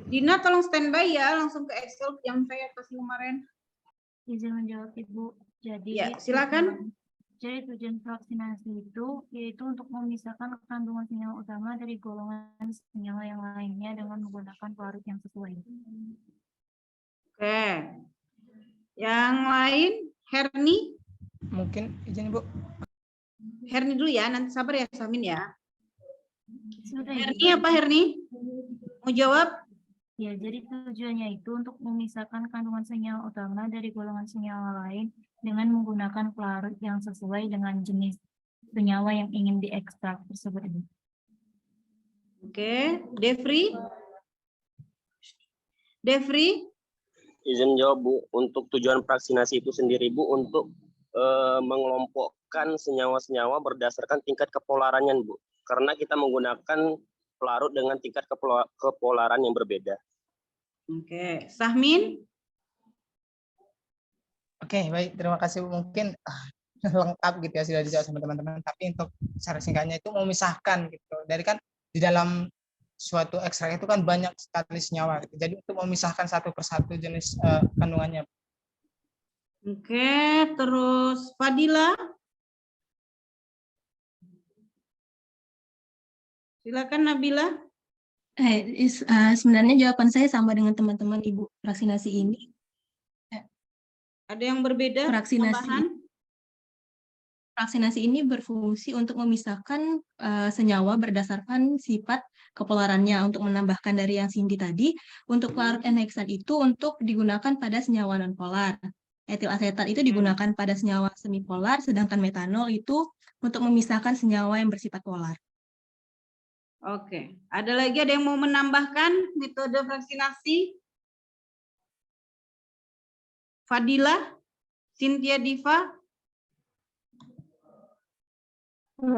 Dina tolong standby ya, langsung ke Excel yang saya kasih kemarin. Izin menjawab, Ibu. Jadi Ya, silakan. Jadi tujuan vaksinasi itu yaitu untuk memisahkan kandungan senyawa utama dari golongan senyawa yang lainnya dengan menggunakan pelarut yang sesuai. Oke. Yang lain, Herni? Mungkin izin, Bu. Herni dulu ya, nanti sabar ya Samin ya. Sudah, Herni apa Herni? Mau jawab? Ya, jadi tujuannya itu untuk memisahkan kandungan senyawa utama dari golongan senyawa lain dengan menggunakan pelarut yang sesuai dengan jenis senyawa yang ingin diekstrak tersebut. Oke, Devri? Devri? Izin jawab, Bu. Untuk tujuan fraksinasi itu sendiri, Bu, untuk mengelompokkan senyawa-senyawa berdasarkan tingkat kepolarannya, Bu. karena kita menggunakan pelarut dengan tingkat kepolaran yang berbeda. Oke, Sahmin? Oke, baik. Terima kasih Bu. Mungkin lengkap gitu ya sudah dijawab sama teman-teman. Tapi untuk cara singkatnya itu memisahkan gitu. Dari kan di dalam suatu ekstrak itu kan banyak sekali senyawa. Gitu. Jadi untuk memisahkan satu persatu jenis kandungannya. Oke, terus Fadila? Silakan Nabila. Sebenarnya jawaban saya sama dengan teman-teman Ibu. Vaksinasi ini. Ada yang berbeda? Vaksinasi ini berfungsi untuk memisahkan senyawa berdasarkan sifat kepolarannya untuk menambahkan dari yang Cindy tadi. Untuk pelarut N-heksan itu untuk digunakan pada senyawa nonpolar. Etil asetat itu digunakan pada senyawa semipolar, sedangkan metanol itu untuk memisahkan senyawa yang bersifat polar. Oke, ada yang mau menambahkan metode vaksinasi? Fadila, Cynthia Diva?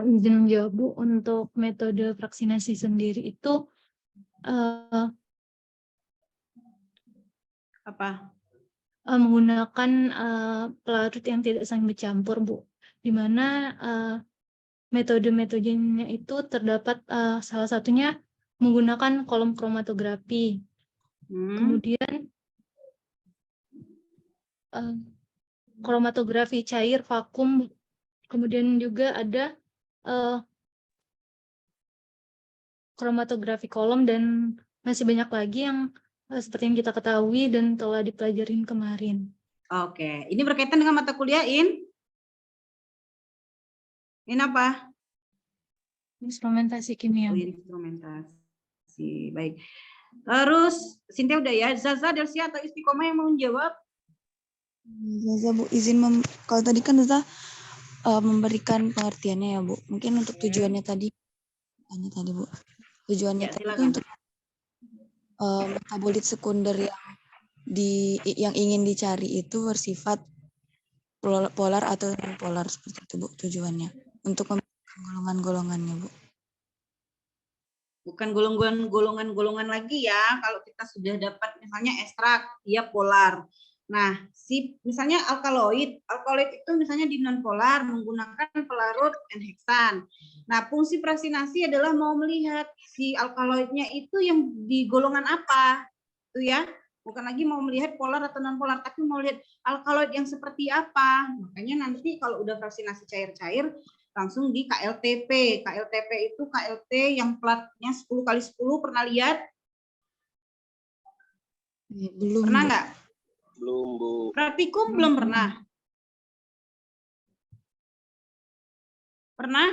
Izin menjawab Bu, untuk metode vaksinasi sendiri itu apa? Menggunakan pelarut yang tidak saling bercampur Bu, di mana metode-metodenya itu terdapat salah satunya menggunakan kolom kromatografi, kemudian kromatografi cair vakum, kemudian juga ada kromatografi kolom, dan masih banyak lagi yang seperti yang kita ketahui dan telah dipelajarin kemarin. Oke, ini berkaitan dengan mata kuliah ini apa? Instrumentasi kimia. Instrumentasi, baik. Terus Cynthia udah ya, Zaza, Delsia atau Istiqomah yang mau menjawab? Zaza Bu, izin kalau tadi kan Zaza memberikan pengertiannya ya Bu. Mungkin untuk tujuannya tadi Bu. Tujuannya tadi itu untuk metabolit sekunder yang ingin dicari itu bersifat polar atau non polar seperti itu Bu tujuannya. Untuk membedakan golongan-golongannya Bu. Bukan golongan-golongan lagi ya. Kalau kita sudah dapat misalnya ekstrak, dia polar. Nah, misalnya alkaloid itu misalnya di non-polar menggunakan pelarut N-heksan. Nah, fungsi vaksinasi adalah mau melihat si alkaloidnya itu yang di golongan apa, itu ya. Bukan lagi mau melihat polar atau non-polar, tapi mau lihat alkaloid yang seperti apa. Makanya nanti kalau udah vaksinasi cair-cair, langsung di KLTP. KLTP itu KLT yang platnya 10x10, pernah lihat? Belum. Pernah nggak? Belum, Bu. Praktikum belum pernah? Pernah?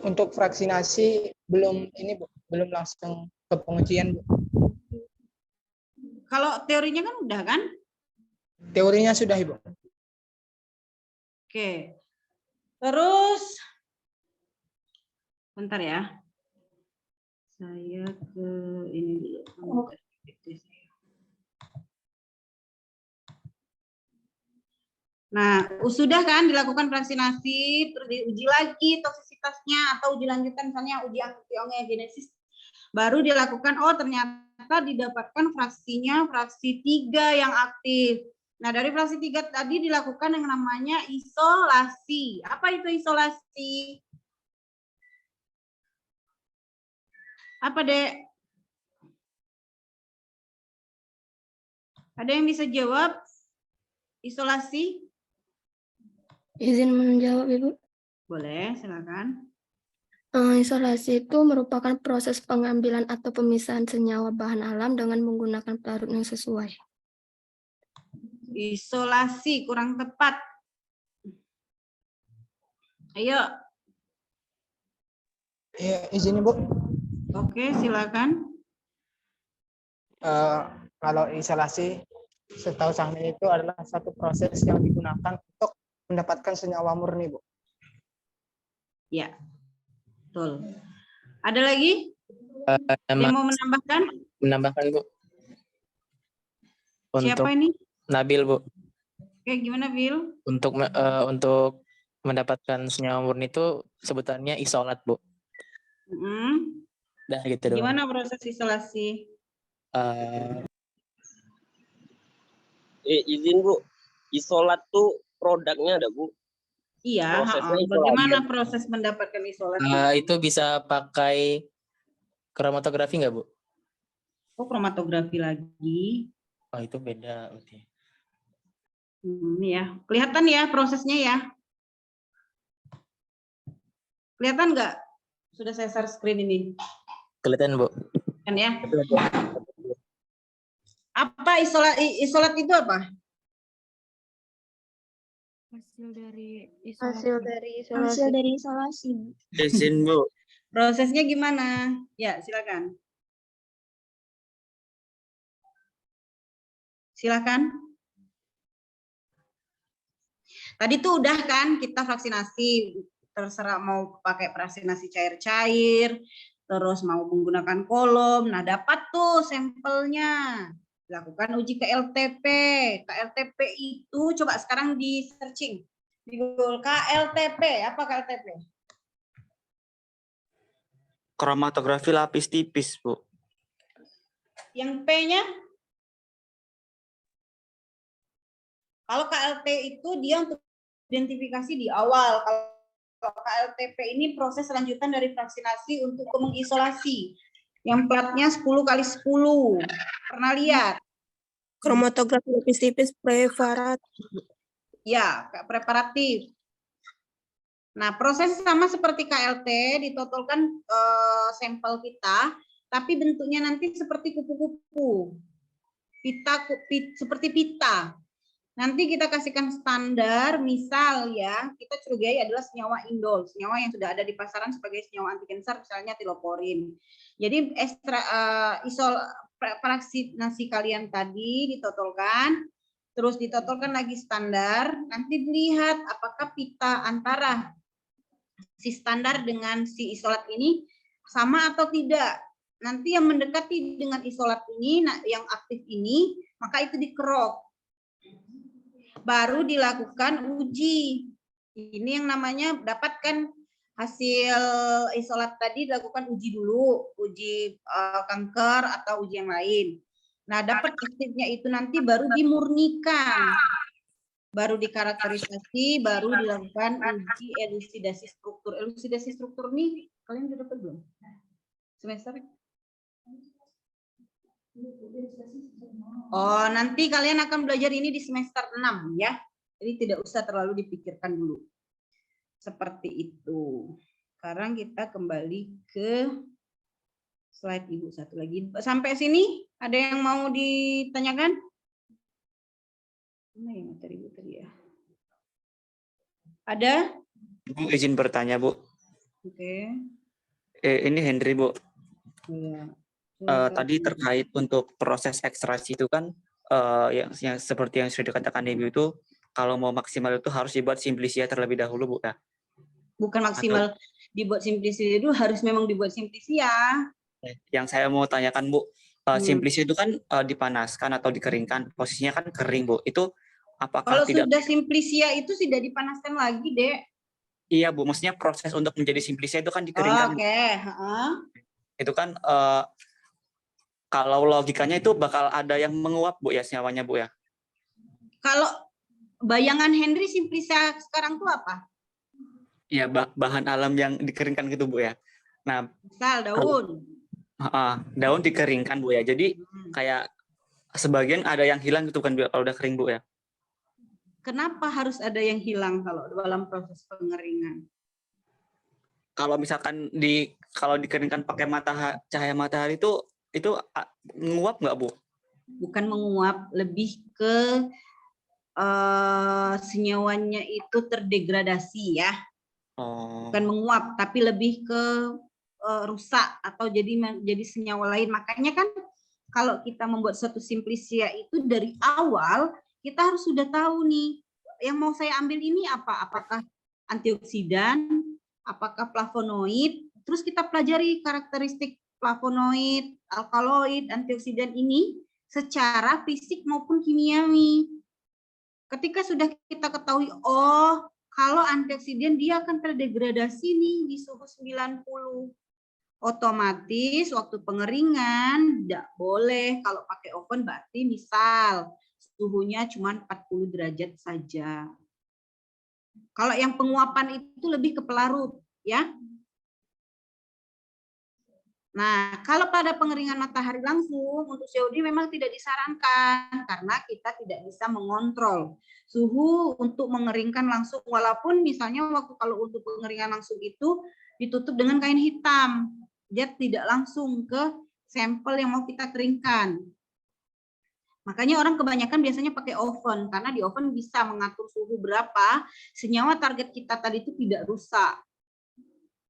Untuk vaksinasi belum Bu, belum langsung ke pengujian Bu. Kalau teorinya kan udah kan? Teorinya sudah Ibu. Oke. Terus bentar ya. Saya ke ini dulu. Nah, sudah kan dilakukan vaksinasi, terus diuji lagi toksisitasnya atau dilanjutkan misalnya uji angiogenesis, baru dilakukan, oh ternyata didapatkan fraksi 3 yang aktif. Nah, dari fraksi 3 tadi dilakukan yang namanya isolasi. Apa itu isolasi? Apa, Dek? Ada yang bisa jawab? Isolasi? Izin menjawab, Ibu. Boleh, silakan. Isolasi itu merupakan proses pengambilan atau pemisahan senyawa bahan alam dengan menggunakan pelarut yang sesuai. Isolasi kurang tepat. Ayo. Ya, izin Bu. Oke, silakan. Kalau isolasi, setahu saya itu adalah satu proses yang digunakan untuk mendapatkan senyawa murni, Bu. Ya, betul. Ada lagi? Yang mau menambahkan? Menambahkan, Bu. Siapa ini? Nabil, Bu. Oke, gimana, Bil? Untuk mendapatkan senyawa murni itu sebutannya isolat, Bu. Dah gitu doang. Gimana proses isolasi? Izin Bu, isolat tuh produknya ada Bu. Iya, bagaimana proses mendapatkan isolasi? Itu bisa pakai kromatografi nggak, Bu? Oh, kromatografi lagi. Oh, itu beda. Oke. Ya, kelihatan ya prosesnya ya. Kelihatan nggak? Sudah saya share screen ini. Kelihatan, Bu. Kan ya? Apa isolat itu apa? Hasil dari isolasi. Izin, Bu. Prosesnya gimana? Ya, silakan. Silakan. Tadi tuh udah kan kita vaksinasi, terserah mau pakai vaksinasi cair-cair, terus mau menggunakan kolom. Nah, dapat tuh sampelnya. Lakukan uji KLTP. KLTP itu coba sekarang di searching di Google. KLTP, apa KLTP? Kromatografi lapis tipis, Bu. Yang P-nya? Kalau KLT itu dia untuk identifikasi di awal. Kalau KLTP ini proses lanjutan dari vaksinasi untuk mengisolasi. Yang platnya 10x10. Pernah lihat? Kromatografi lapis tipis preparatif. Ya, preparatif. Nah, proses sama seperti KLT, ditotolkan sampel kita, tapi bentuknya nanti seperti kupu-kupu. Seperti pita. Nanti kita kasihkan standar, misal ya, kita curigai adalah senyawa indol, senyawa yang sudah ada di pasaran sebagai senyawa anti kanker, misalnya tiloporin. Jadi vaksinasi kalian tadi ditotolkan, terus ditotolkan lagi standar, nanti dilihat apakah pita antara si standar dengan si isolat ini sama atau tidak. Nanti yang mendekati dengan isolat ini, yang aktif ini, maka itu dikerok. Baru dilakukan uji. Ini yang namanya dapatkan hasil isolat tadi, dilakukan uji dulu, uji kanker atau uji yang lain. Nah, dapat aktifnya itu nanti baru dimurnikan. Baru dikarakterisasi, baru dilakukan uji elusidasi struktur. Elusidasi struktur nih, kalian udah dapat belum? Semester? Oh, nanti kalian akan belajar ini di semester 6 ya. Jadi tidak usah terlalu dipikirkan dulu. Seperti itu. Sekarang kita kembali ke slide Ibu satu lagi. Sampai sini ada yang mau ditanyakan? Mana yang materi Ibu tadi ya? Ada? Bu, izin bertanya, Bu. Oke. Ini Henry, Bu. Iya. Tadi terkait untuk proses ekstraksi itu kan yang seperti yang sudah dikatakan Ibu itu kalau mau maksimal itu harus dibuat simplisia terlebih dahulu, Bu ya. Bukan maksimal dibuat simplisia dulu, harus memang dibuat simplisia. Yang saya mau tanyakan, Bu, simplisia itu kan dipanaskan atau dikeringkan, posisinya kan kering, Bu. Itu apakah kalau tidak sudah simplisia itu tidak dipanaskan lagi, Dek? Iya, Bu, maksudnya proses untuk menjadi simplisia itu kan dikeringkan. Oke. Itu kan kalau logikanya itu bakal ada yang menguap, Bu ya, senyawanya, Bu ya. Kalau bayangan Henry simplisia sekarang tuh apa? Iya, bahan alam yang dikeringkan gitu, Bu ya. Nah, misal daun. Daun dikeringkan, Bu ya. Jadi kayak sebagian ada yang hilang gitu kan kalau udah kering, Bu ya. Kenapa harus ada yang hilang kalau dalam proses pengeringan? Kalau misalkan kalau dikeringkan pakai cahaya matahari itu menguap nggak, Bu? Bukan menguap, lebih ke senyawanya itu terdegradasi ya. Bukan menguap, tapi lebih ke rusak atau jadi senyawa lain. Makanya kan kalau kita membuat suatu simplisia itu dari awal kita harus sudah tahu nih yang mau saya ambil ini apa, apakah antioksidan, apakah flavonoid, terus kita pelajari karakteristik flavonoid, alkaloid, antioksidan ini secara fisik maupun kimiawi. Ketika sudah kita ketahui, oh kalau antioksidan dia akan terdegradasi nih di suhu 90. Otomatis waktu pengeringan tidak boleh kalau pakai oven, berarti misal suhunya cuma 40 derajat saja. Kalau yang penguapan itu lebih ke pelarut, ya. Nah, kalau pada pengeringan matahari langsung untuk COD memang tidak disarankan karena kita tidak bisa mengontrol suhu untuk mengeringkan langsung, walaupun misalnya waktu kalau untuk pengeringan langsung itu ditutup dengan kain hitam, dia tidak langsung ke sampel yang mau kita keringkan. Makanya orang kebanyakan biasanya pakai oven, karena di oven bisa mengatur suhu berapa, senyawa target kita tadi itu tidak rusak.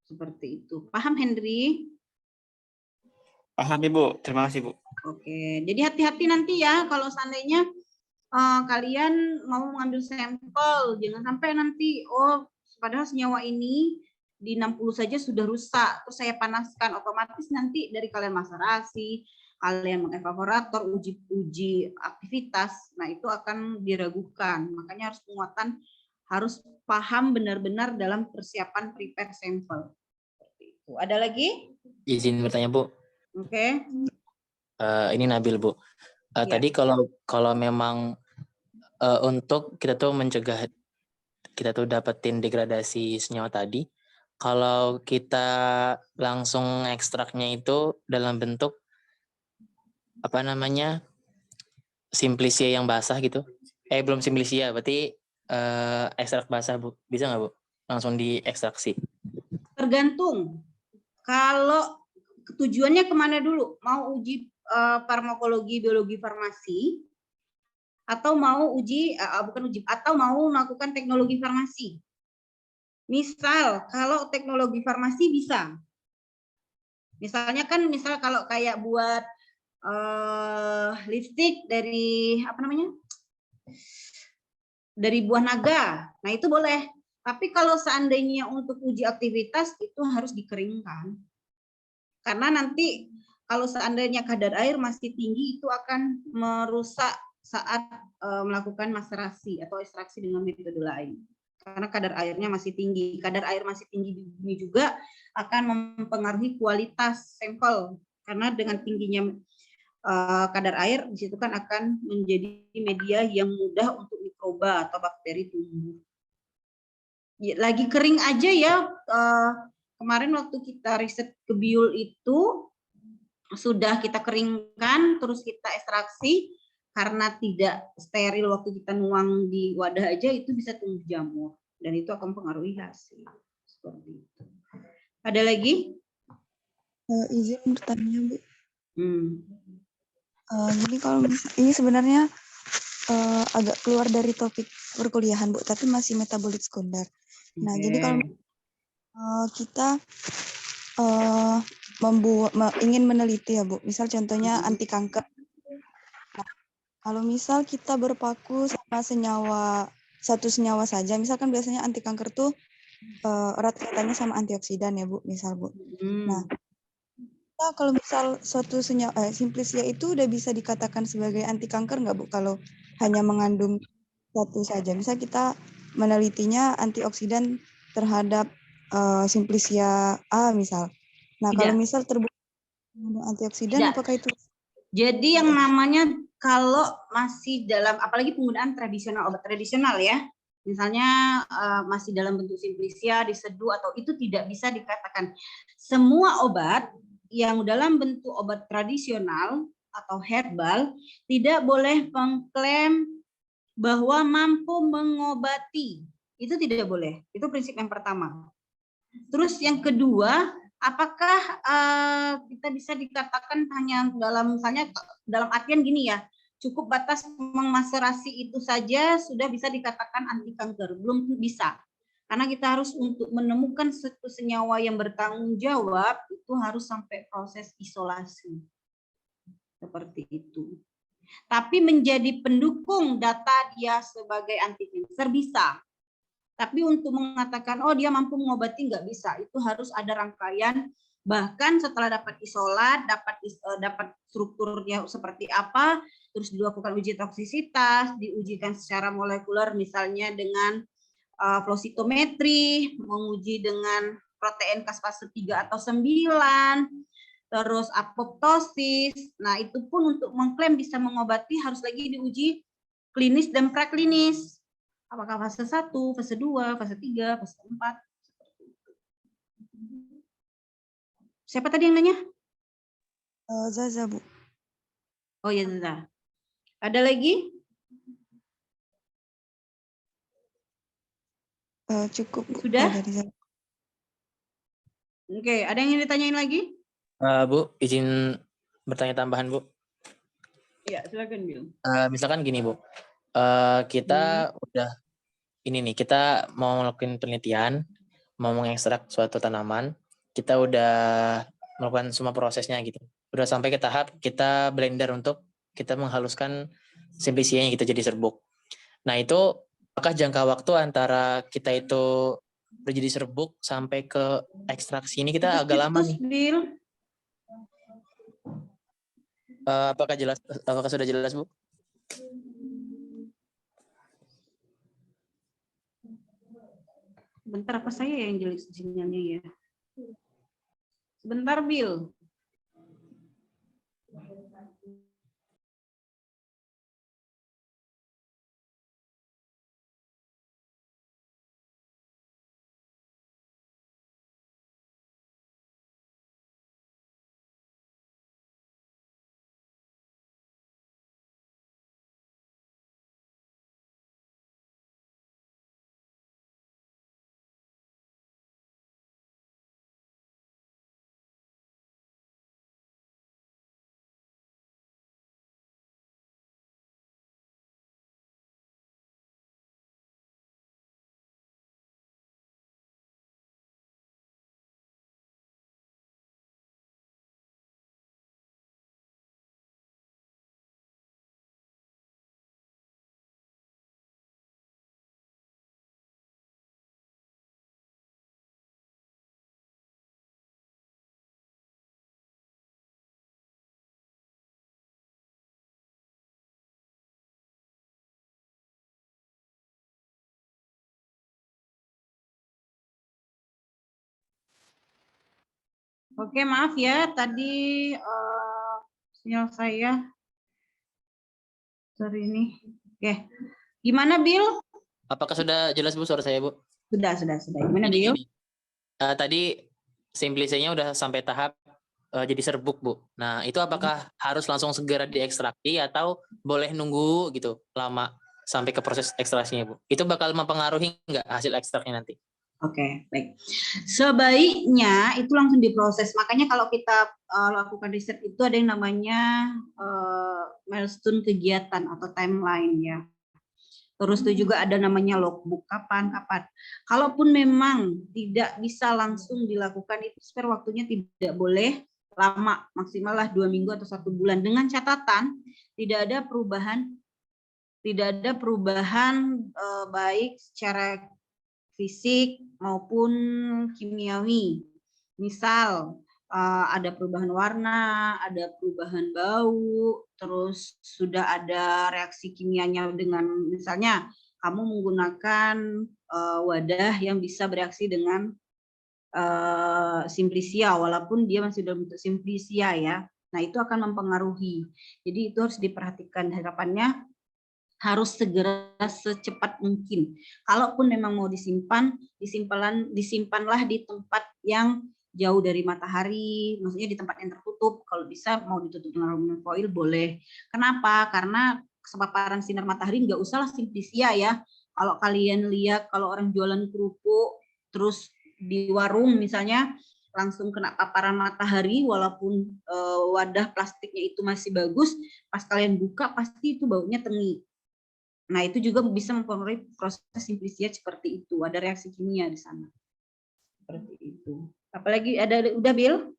Seperti itu. Paham, Henry? Paham, Ibu. Terima kasih, Bu. Oke, jadi hati-hati nanti ya kalau seandainya kalian mau mengambil sampel, jangan sampai nanti, oh padahal senyawa ini di 60 saja sudah rusak, terus saya panaskan, otomatis nanti dari kalian maserasi, kalian mengevaporator, uji aktivitas, nah itu akan diragukan. Makanya harus penguatan, harus paham benar-benar dalam persiapan prepare sampel. Seperti itu. Ada lagi? Izin bertanya, Bu. Oke. Ini Nabil, Bu. Ya. Tadi kalau memang untuk kita tuh mencegah, kita tuh dapetin degradasi senyawa tadi, kalau kita langsung ekstraknya itu dalam bentuk apa namanya, simplisia yang basah gitu. Belum simplisia, berarti ekstrak basah, Bu. Bisa nggak, Bu? Langsung diekstraksi. Tergantung. Kalau tujuannya kemana dulu? Mau uji farmakologi, biologi farmasi, atau mau atau mau melakukan teknologi farmasi. Misal kalau teknologi farmasi bisa. Misalnya kalau kayak buat lipstick dari apa namanya? Dari buah naga. Nah, itu boleh. Tapi kalau seandainya untuk uji aktivitas itu harus dikeringkan. Karena nanti kalau seandainya kadar air masih tinggi itu akan merusak saat melakukan maserasi atau ekstraksi dengan metode lain. Karena kadar airnya masih tinggi. Kadar air masih tinggi ini juga akan mempengaruhi kualitas sampel. Karena dengan tingginya kadar air, di situ kan akan menjadi media yang mudah untuk mikroba atau bakteri tumbuh. Lagi kering aja ya, kemarin waktu kita riset ke biol itu, sudah kita keringkan, terus kita ekstraksi, karena tidak steril waktu kita nuang di wadah aja, itu bisa tumbuh jamur. Dan itu akan mempengaruhi hasil. Seperti itu. Ada lagi? Izin bertanya, Bu. Jadi kalau ini sebenarnya agak keluar dari topik perkuliahan, Bu, tapi masih metabolit sekunder. Nah, jadi kalau kita ingin meneliti ya, Bu, misal contohnya anti kanker. Nah, kalau misal kita berpaku sama satu senyawa saja, misalkan biasanya anti kanker tuh erat kaitannya sama antioksidan ya, Bu, misal, Bu. Nah, kalau misal suatu senyawa simplisia itu udah bisa dikatakan sebagai anti kanker nggak, Bu, kalau hanya mengandung satu saja? Misal kita menelitinya antioksidan terhadap simplisia A misal. Nah, kalau misal terbukti mengandung antioksidan, apakah itu? Jadi yang namanya kalau masih dalam, apalagi penggunaan tradisional, obat tradisional ya, misalnya masih dalam bentuk simplisia, diseduh, atau itu tidak bisa dikatakan. Semua obat yang dalam bentuk obat tradisional atau herbal tidak boleh mengklaim bahwa mampu mengobati. Itu tidak boleh. Itu prinsip yang pertama. Terus yang kedua, apakah kita bisa dikatakan hanya dalam, misalnya dalam artian gini ya, cukup batas memaserasi itu saja sudah bisa dikatakan anti kanker? Belum bisa. Karena kita harus untuk menemukan satu senyawa yang bertanggung jawab, itu harus sampai proses isolasi. Seperti itu. Tapi menjadi pendukung data dia sebagai anti kanker bisa. Tapi untuk mengatakan, oh dia mampu mengobati, nggak bisa. Itu harus ada rangkaian, bahkan setelah dapat isolat, dapat strukturnya seperti apa, terus dilakukan uji toksisitas, diujikan secara molekuler misalnya dengan flow cytometry, menguji dengan protein kas fase 3 atau 9, terus apoptosis. Nah, itu pun untuk mengklaim bisa mengobati harus lagi diuji klinis dan praklinis. Apakah fase 1, fase 2, fase 3, fase 4. Siapa tadi yang nanya? Zaza, Bu. Oh ya, Zaza. Ada lagi? Cukup, Bu. Sudah? Dari Zaza. Oke, ada yang ingin ditanyain lagi? Bu, izin bertanya tambahan, Bu. Iya, silakan, Bill. Misalkan gini, Bu. Kita udah ini nih, kita mau melakukan penelitian, mau mengekstrak suatu tanaman, kita udah melakukan semua prosesnya gitu. Udah sampai ke tahap kita blender untuk kita menghaluskan simplicianya gitu jadi serbuk. Nah, itu apakah jangka waktu antara kita itu udah jadi serbuk sampai ke ekstraksi ini kita agak lama nih. Bill. Apakah sudah jelas, Bu? Bentar, apa saya yang jelek sinyalnya ya? Sebentar, Bill. Oke, maaf ya, tadi sinyal saya sorry ini. Oke, gimana, Bill? Apakah sudah jelas, Bu, suara saya, Bu? Sudah. Gimana, Bill? Tadi simplicenya udah sampai tahap jadi serbuk, Bu. Nah, itu apakah harus langsung segera diekstraksi atau boleh nunggu gitu lama sampai ke proses ekstraksinya, Bu? Itu bakal mempengaruhi nggak hasil ekstraknya nanti? Oke, baik. Sebaiknya itu langsung diproses. Makanya kalau kita lakukan riset itu ada yang namanya milestone kegiatan atau timeline ya. Terus itu juga ada namanya logbook, kapan. Kalaupun memang tidak bisa langsung dilakukan, itu spare waktunya tidak boleh lama, maksimal 2 minggu atau 1 bulan. Dengan catatan tidak ada perubahan baik secara fisik maupun kimiawi. Misal ada perubahan warna, ada perubahan bau, terus sudah ada reaksi kimianya dengan misalnya kamu menggunakan wadah yang bisa bereaksi dengan simplicia walaupun dia masih dalam bentuk simplicia ya. Nah, itu akan mempengaruhi. Jadi itu harus diperhatikan, harapannya harus segera secepat mungkin. Kalaupun memang mau disimpanlah di tempat yang jauh dari matahari, maksudnya di tempat yang tertutup. Kalau bisa mau ditutup dengan aluminium foil boleh. Kenapa? Karena paparan sinar matahari nggak usahlah simplicia ya. Kalau kalian lihat kalau orang jualan kerupuk terus di warung misalnya langsung kena paparan matahari walaupun wadah plastiknya itu masih bagus, pas kalian buka pasti itu baunya tengi. Nah, itu juga bisa mempengaruhi proses simplicia seperti itu. Ada reaksi kimia di sana. Seperti itu. Apalagi udah, Bill?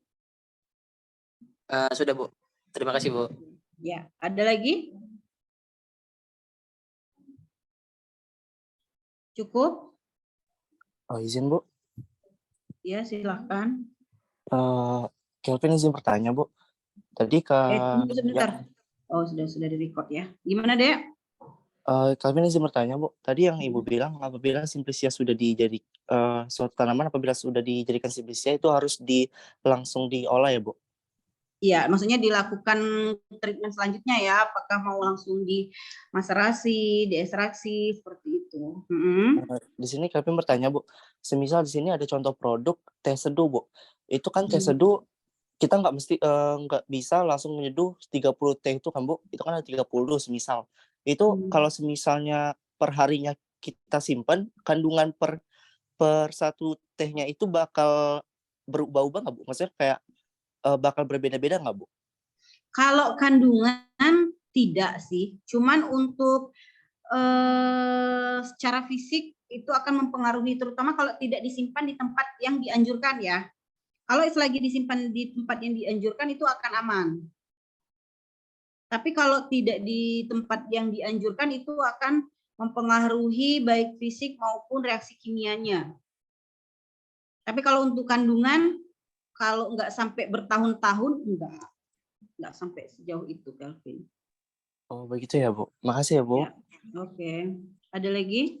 Sudah, Bu. Terima kasih, Bu. Ya, ada lagi? Cukup? Oh, izin, Bu. Ya, silakan. Kelvin izin bertanya, Bu. Tadi Tunggu sebentar. Oh, sudah di-record ya. Gimana, Dek? Kami izin bertanya, Bu. Tadi yang Ibu bilang apabila Simplicia suatu tanaman apabila sudah dijadikan Simplicia itu harus langsung diolah ya, Bu? Iya, maksudnya dilakukan treatment selanjutnya ya, apakah mau langsung dimaserasi, diekstraksi, seperti itu. Di sini kami bertanya, Bu. Semisal di sini ada contoh produk teh seduh, Bu. Itu kan teh seduh kita nggak bisa langsung menyeduh 30 teh itu kan, Bu. Itu kan ada 30 semisal. Itu kalau semisalnya per harinya kita simpan, kandungan per satu tehnya itu bakal berubah-ubah nggak, Bu? Maksudnya kayak bakal berbeda-beda nggak, Bu? Kalau kandungan tidak sih, cuman untuk secara fisik itu akan mempengaruhi, terutama kalau tidak disimpan di tempat yang dianjurkan ya. Kalau selagi disimpan di tempat yang dianjurkan itu akan aman. Tapi kalau tidak di tempat yang dianjurkan itu akan mempengaruhi baik fisik maupun reaksi kimianya. Tapi kalau untuk kandungan, kalau nggak sampai bertahun-tahun, nggak sampai sejauh itu, Kelvin. Oh, begitu ya, Bu. Makasih ya, Bu. Ya, oke. Ada lagi?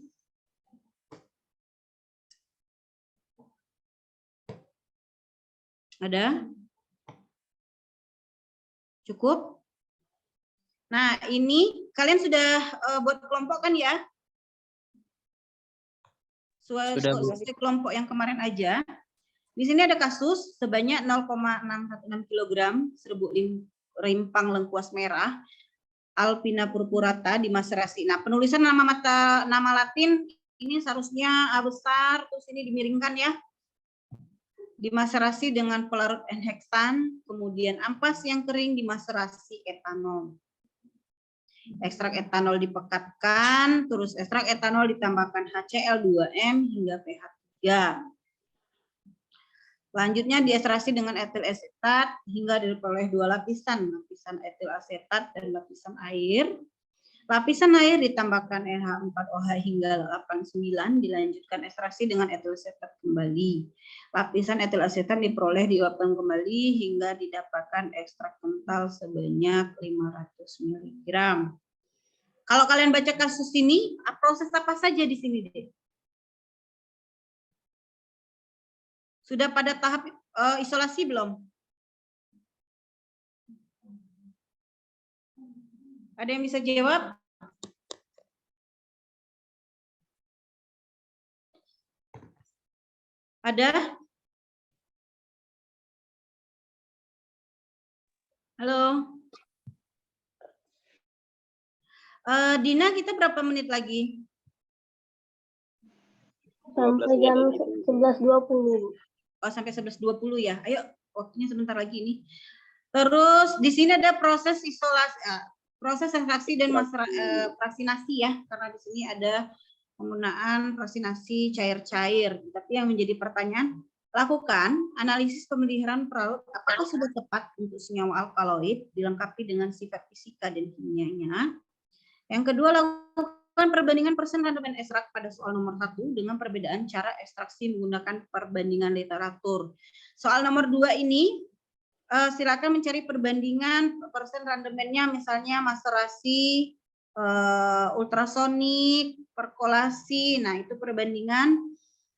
Ada? Cukup? Nah, ini kalian sudah buat kelompok kan ya? Sesuai kelompok yang kemarin aja. Di sini ada kasus sebanyak 0,616 kg serbuk rimpang lengkuas merah Alpina purpurata dimaserasi. Nah, penulisan nama Latin ini seharusnya A besar, terus ini dimiringkan ya. Dimaserasi dengan pelarut N-heksan, kemudian ampas yang kering dimaserasi etanol. Ekstrak etanol dipekatkan, terus ekstrak etanol ditambahkan HCl2M hingga pH 3. Selanjutnya diekstraksi dengan etil asetat hingga diperoleh 2 lapisan etil asetat dan lapisan air. Lapisan air ditambahkan NH4OH hingga 89, dilanjutkan ekstraksi dengan etil asetat kembali. Lapisan etil asetat diperoleh diuapkan kembali hingga didapatkan ekstrak kental sebanyak 500 mg. Kalau kalian baca kasus ini, proses apa saja di sini, Dek? Sudah pada tahap isolasi belum? Ada yang bisa jawab? Ada? Halo? Dina, kita berapa menit lagi? Sampai jam 11.20. Oh, sampai 11.20 ya. Ayo, waktunya sebentar lagi ini. Terus di sini ada proses isolasi, proses ekstraksi dan fraksinasi ya, karena di sini ada penggunaan fraksinasi cair-cair. Tapi yang menjadi pertanyaan, lakukan analisis pemeliharaan pelarut apakah sudah tepat untuk senyawa alkaloid dilengkapi dengan sifat fisika dan kimianya. Yang kedua, lakukan perbandingan persen randomen ekstrak pada soal nomor 1 dengan perbedaan cara ekstraksi menggunakan perbandingan literatur. Soal nomor 2 ini silakan mencari perbandingan persen randomennya, misalnya maserasi, ultrasonik, perkolasi. Nah, itu perbandingan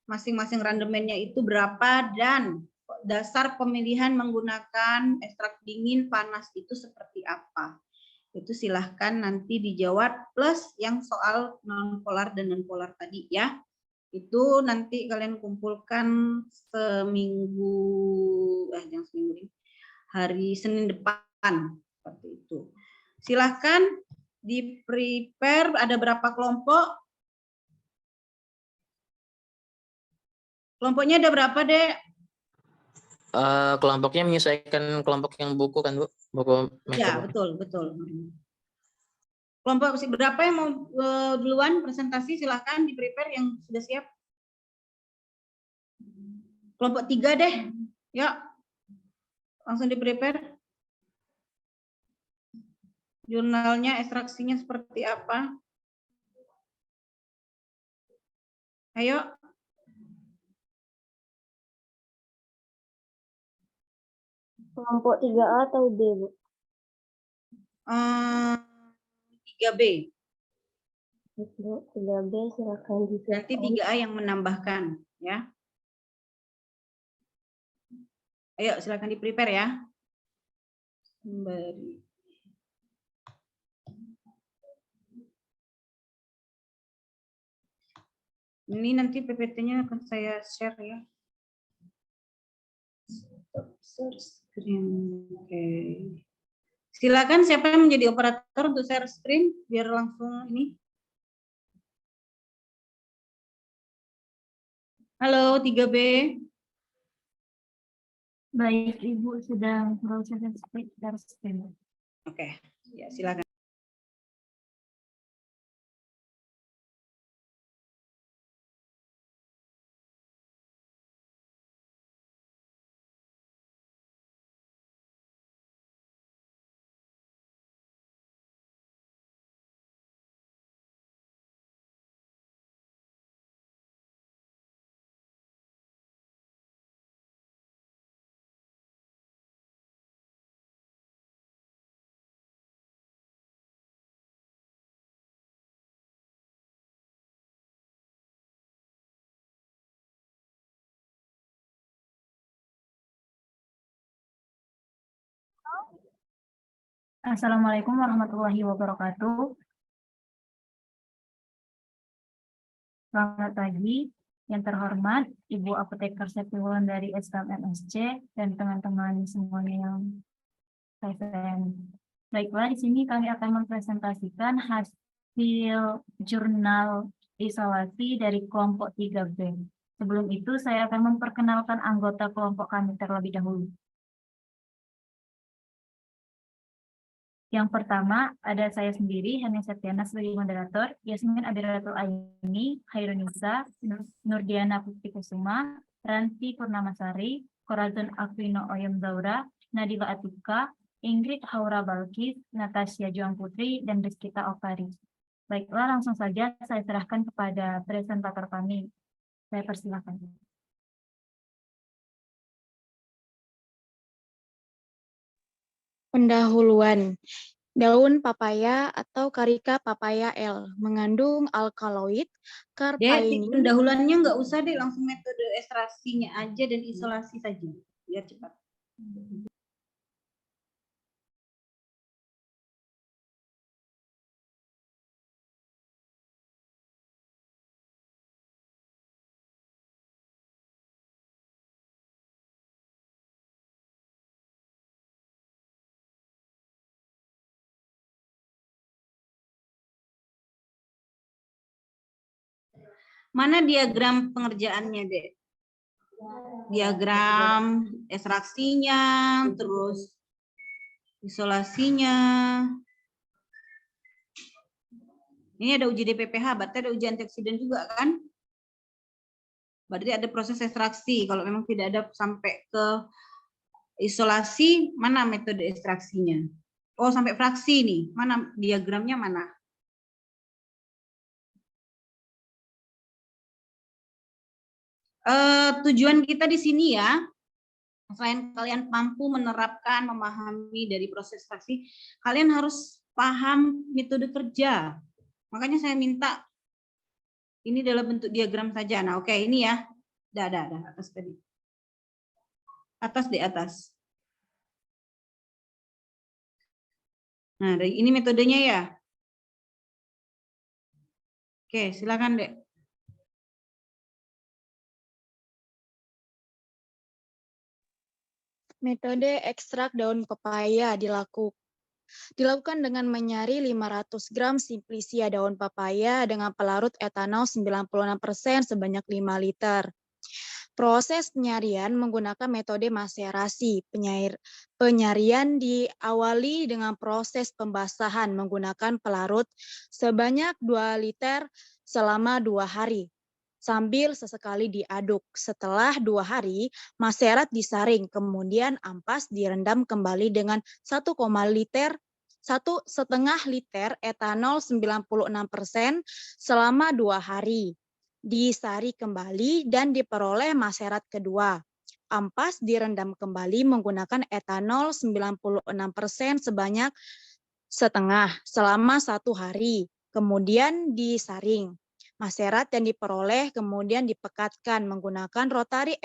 masing-masing randomennya itu berapa dan dasar pemilihan menggunakan ekstrak dingin panas itu seperti apa. Itu silahkan nanti dijawab plus yang soal non-polar dan non-polar tadi ya. Itu nanti kalian kumpulkan hari Senin depan seperti itu. Silahkan di prepare. Ada berapa kelompok? Kelompoknya ada berapa, Dek? Kelompoknya menyesuaikan kelompok yang buku kan, Bu? Buku ya, betul. Kelompok berapa yang mau duluan presentasi? Silahkan di prepare yang sudah siap. Kelompok 3 deh. Yuk. Langsung di prepare. Jurnalnya, ekstraksinya seperti apa? Ayo. Kelompok 3A atau B, Bu? 3B. Bu, 3B silakan Berarti 3A yang menambahkan, ya. Ayo, silakan di-prepare ya. Sembari. Ini nanti PPT-nya akan saya share ya. Share screen. Oke. Silakan siapa yang menjadi operator untuk share screen biar langsung ini. Halo 3B. Baik, Ibu sedang proses share screen. Oke, ya silakan. Assalamualaikum warahmatullahi wabarakatuh. Selamat pagi, yang terhormat Ibu Apoteker Septiwulan dari SKMMSC dan teman-teman semuanya yang saya sayang. Baiklah, di sini kami akan mempresentasikan hasil jurnal isolasi dari kelompok 3B. Sebelum itu, saya akan memperkenalkan anggota kelompok kami terlebih dahulu. Yang pertama, ada saya sendiri, Hani Septiana sebagai moderator, Yasmin Abiratul Aini, Hairunisa, Nurdiana Putri-Kusuma, Ranti Purnamasari, Corazon Aquino Oyem Zaura, Nadila Atika, Ingrid Haura Balkis, Natasha Juang Putri, dan Rizkita Okari. Baiklah, langsung saja saya serahkan kepada presentator kami. Saya persilakan. Pendahuluan. Daun papaya atau Carica papaya L mengandung alkaloid, carpainin. Pendahuluannya nggak usah deh, langsung metode ekstraksinya aja dan isolasi saja, biar cepat. Mana diagram pengerjaannya, Dek? Diagram ekstraksinya, terus isolasinya. Ini ada uji DPPH, berarti ada uji antioksidan juga kan? Berarti ada proses ekstraksi. Kalau memang tidak ada sampai ke isolasi, mana metode ekstraksinya? Oh, sampai fraksi nih. Mana diagramnya mana? Tujuan kita di sini ya, selain kalian mampu menerapkan, memahami dari proses ekstraksi, kalian harus paham metode kerja. Makanya saya minta ini dalam bentuk diagram saja. Nah, oke, ini ya. Dah, atas tadi. Atas di atas. Nah, dari ini metodenya ya. Oke, silakan, Dek. Metode ekstrak daun pepaya dilakukan dengan menyari 500 gram simplicia daun pepaya dengan pelarut etanol 96% sebanyak 5 liter. Proses penyarian menggunakan metode maserasi. Penyarian diawali dengan proses pembasahan menggunakan pelarut sebanyak 2 liter selama 2 hari. Sambil sesekali diaduk. Setelah 2 hari, maserat disaring, kemudian ampas direndam kembali dengan 1,5 liter etanol 96% selama 2 hari. Disari kembali dan diperoleh maserat kedua. Ampas direndam kembali menggunakan etanol 96% sebanyak setengah selama 1 hari. kemudian disaring. Maserat yang diperoleh kemudian dipekatkan menggunakan rotary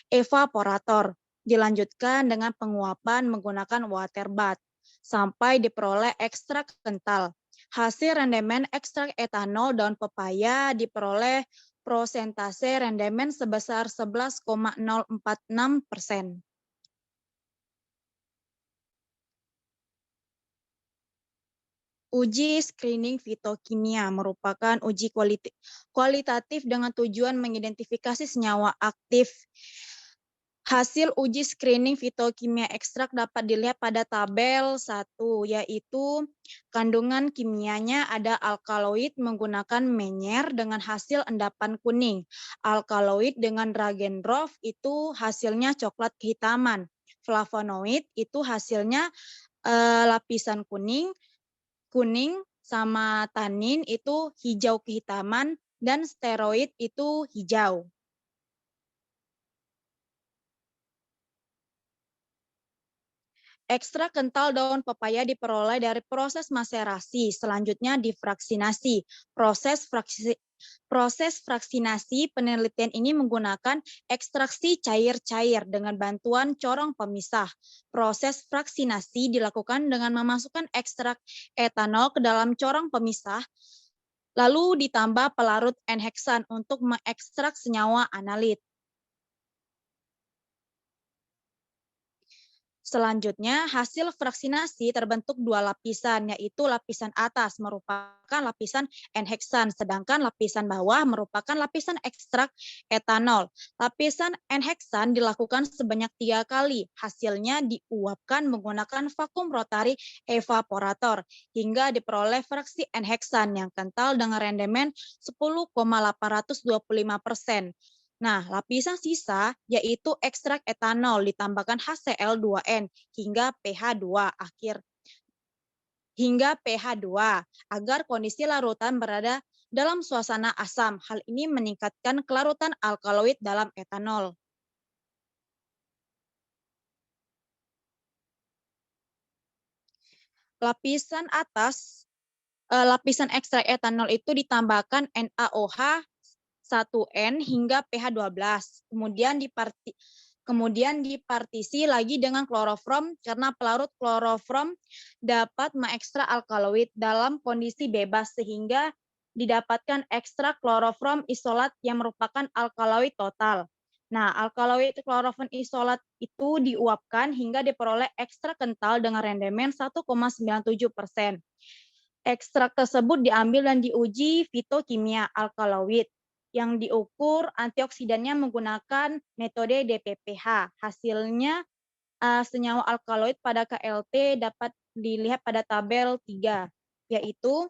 evaporator. Dilanjutkan dengan penguapan menggunakan water bath sampai diperoleh ekstrak kental. Hasil rendemen ekstrak etanol daun pepaya diperoleh prosentase rendemen sebesar 11,046%. Uji screening fitokimia merupakan uji kualitatif dengan tujuan mengidentifikasi senyawa aktif. Hasil uji screening fitokimia ekstrak dapat dilihat pada tabel 1, yaitu kandungan kimianya ada alkaloid menggunakan menyer dengan hasil endapan kuning. Alkaloid dengan Dragendorf itu hasilnya coklat kehitaman. Flavonoid itu hasilnya lapisan kuning sama tanin itu hijau kehitaman, dan steroid itu hijau. Ekstrak kental daun pepaya diperoleh dari proses maserasi, selanjutnya difraksinasi. Proses fraksinasi penelitian ini menggunakan ekstraksi cair-cair dengan bantuan corong pemisah. Proses fraksinasi dilakukan dengan memasukkan ekstrak etanol ke dalam corong pemisah, lalu ditambah pelarut N-heksan untuk mengekstrak senyawa analit. Selanjutnya, hasil fraksinasi terbentuk 2 lapisan, yaitu lapisan atas merupakan lapisan N-heksan, sedangkan lapisan bawah merupakan lapisan ekstrak etanol. Lapisan N-heksan dilakukan sebanyak 3 kali, hasilnya diuapkan menggunakan vakum rotary evaporator, hingga diperoleh fraksi N-heksan yang kental dengan rendemen 10,825%. Nah, lapisan sisa yaitu ekstrak etanol ditambahkan HCl2N hingga pH 2 agar kondisi larutan berada dalam suasana asam. Hal ini meningkatkan kelarutan alkaloid dalam etanol. Lapisan atas, lapisan ekstrak etanol itu ditambahkan NaOH 1N hingga pH 12. Kemudian dipartisi lagi dengan klorofrom karena pelarut klorofrom dapat mengekstrak alkaloid dalam kondisi bebas sehingga didapatkan ekstrak klorofrom isolat yang merupakan alkaloid total. Nah, alkaloid klorofrom isolat itu diuapkan hingga diperoleh ekstrak kental dengan rendemen 1,97%. Ekstrak tersebut diambil dan diuji fitokimia alkaloid. Yang diukur antioksidannya menggunakan metode DPPH. Hasilnya senyawa alkaloid pada KLT dapat dilihat pada tabel 3, yaitu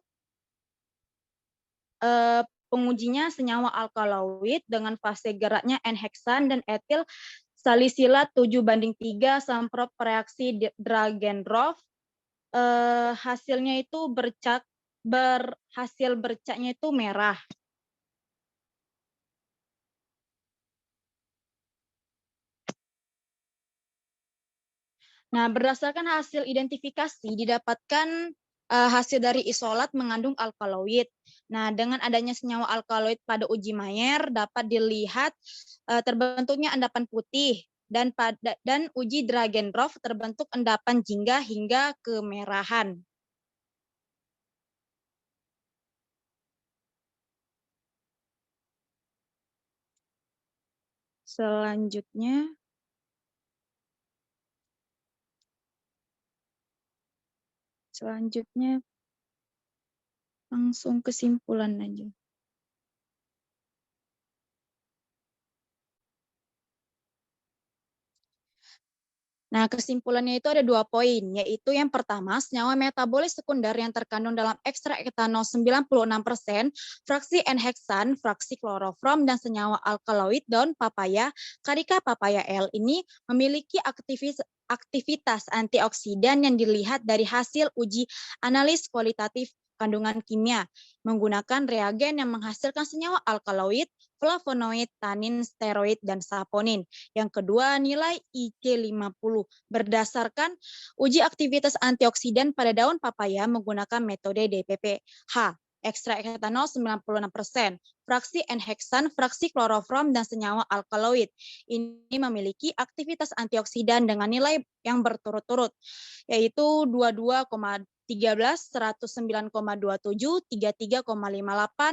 pengujinya senyawa alkaloid dengan fase geraknya N-heksan dan etil salisilat 7:3 samprot reaksi Dragendorf. Hasilnya itu hasil bercaknya itu merah. Nah, berdasarkan hasil identifikasi didapatkan hasil dari isolat mengandung alkaloid. Nah, dengan adanya senyawa alkaloid pada uji Mayer dapat dilihat terbentuknya endapan putih dan uji Dragendorf terbentuk endapan jingga hingga kemerahan. Selanjutnya langsung kesimpulan aja. Nah, kesimpulannya itu ada 2 poin, yaitu yang pertama, senyawa metabolis sekunder yang terkandung dalam ekstrak etanol 96%, fraksi N-heksan, fraksi klorofrom, dan senyawa alkaloid daun papaya, Carica papaya L ini memiliki aktivitas antioksidan yang dilihat dari hasil uji analis kualitatif kandungan kimia menggunakan reagen yang menghasilkan senyawa alkaloid, flavonoid, tanin, steroid, dan saponin. Yang kedua, nilai IC50 berdasarkan uji aktivitas antioksidan pada daun papaya menggunakan metode DPP. H. Ekstrak etanol 96%, fraksi N-heksan, fraksi klorofrom, dan senyawa alkaloid. Ini memiliki aktivitas antioksidan dengan nilai yang berturut-turut, yaitu 22,13, 109,27, 33,58,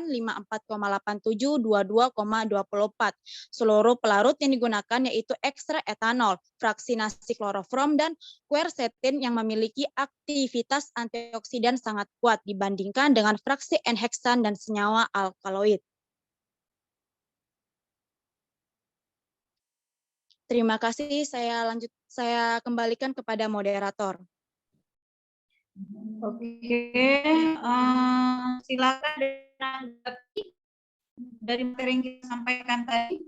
54,87, 22,24. Seluruh pelarut yang digunakan yaitu ekstrak etanol, fraksi nasi klorofrom, dan quercetin yang memiliki aktivitas antioksidan sangat kuat dibandingkan dengan fraksi N-heksan dan senyawa alkaloid. Terima kasih, saya kembalikan kepada moderator. Oke, silakan menanggapi dari materi yang kita sampaikan tadi.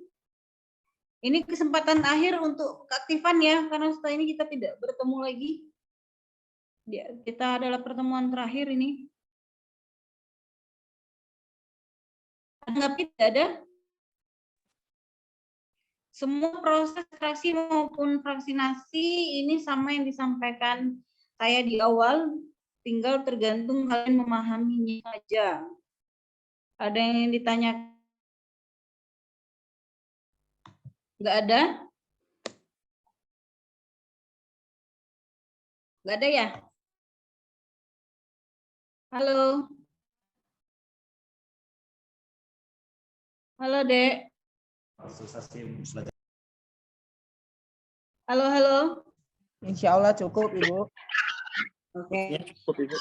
Ini kesempatan akhir untuk keaktifan ya, karena setelah ini kita tidak bertemu lagi. Kita adalah pertemuan terakhir ini. Tanggapi tidak ada? Semua proses ekstraksi maupun vaksinasi ini sama yang disampaikan saya di awal, tinggal tergantung kalian memahaminya saja. Ada yang ditanya? Nggak ada? Nggak ada ya? Halo? Halo, Dek. Halo, halo. Insya Allah cukup, Ibu. Oke.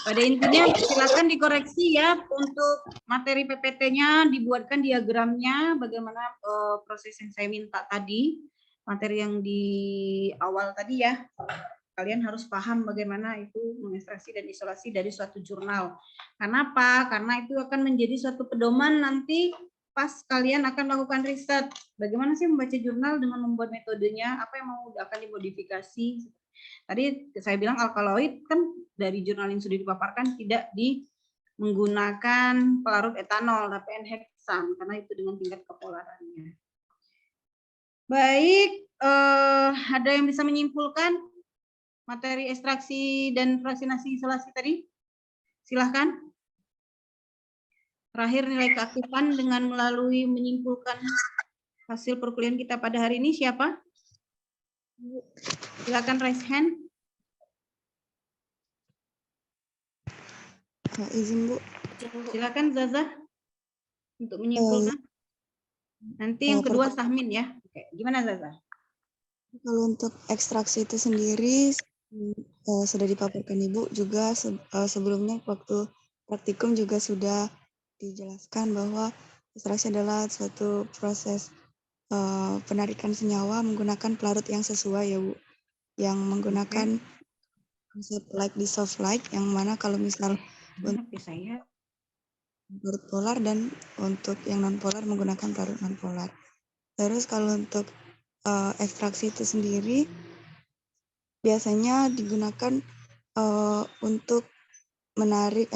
Pada intinya silakan dikoreksi ya untuk materi PPT-nya, dibuatkan diagramnya bagaimana proses yang saya minta tadi, materi yang di awal tadi ya. Kalian harus paham bagaimana itu mengekstraksi dan isolasi dari suatu jurnal. Kenapa? Karena itu akan menjadi suatu pedoman nanti pas kalian akan melakukan riset. Bagaimana sih membaca jurnal dengan membuat metodenya, apa yang mau akan dimodifikasi. Tadi saya bilang alkaloid kan dari jurnal yang sudah dipaparkan tidak menggunakan pelarut etanol, tapi N-heksan, karena itu dengan tingkat kepolarannya. Baik, ada yang bisa menyimpulkan materi ekstraksi dan vaksinasi isolasi tadi? Silahkan. Terakhir nilai keaktifan dengan melalui menyimpulkan hasil perkuliahan kita pada hari ini siapa? Silakan raise hand. Izin Bu. Silakan Zaza untuk menyimpulkan. Nanti yang kedua Sahmin ya. Oke, gimana Zaza? Kalau untuk ekstraksi itu sendiri sudah dipaparkan Ibu juga sebelumnya waktu praktikum juga sudah dijelaskan bahwa ekstraksi adalah suatu proses penarikan senyawa menggunakan pelarut yang sesuai ya Bu, yang menggunakan konsep like dissolve like, yang mana kalau misal untuk pelarut polar dan untuk yang non polar menggunakan pelarut non polar. Terus kalau untuk ekstraksi itu sendiri biasanya digunakan untuk mengetahui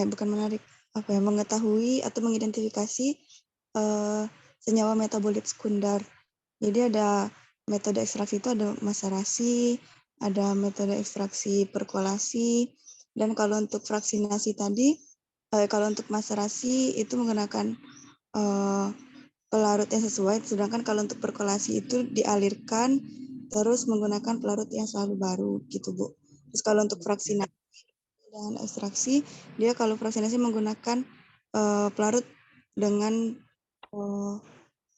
atau mengidentifikasi senyawa metabolit sekunder. Jadi ada metode ekstraksi itu ada maserasi, ada metode ekstraksi perkolasi, dan kalau untuk vaksinasi tadi, kalau untuk maserasi itu menggunakan pelarut yang sesuai, sedangkan kalau untuk perkolasi itu dialirkan terus menggunakan pelarut yang selalu baru gitu Bu. Terus kalau untuk vaksinasi dan ekstraksi, dia kalau vaksinasi menggunakan pelarut dengan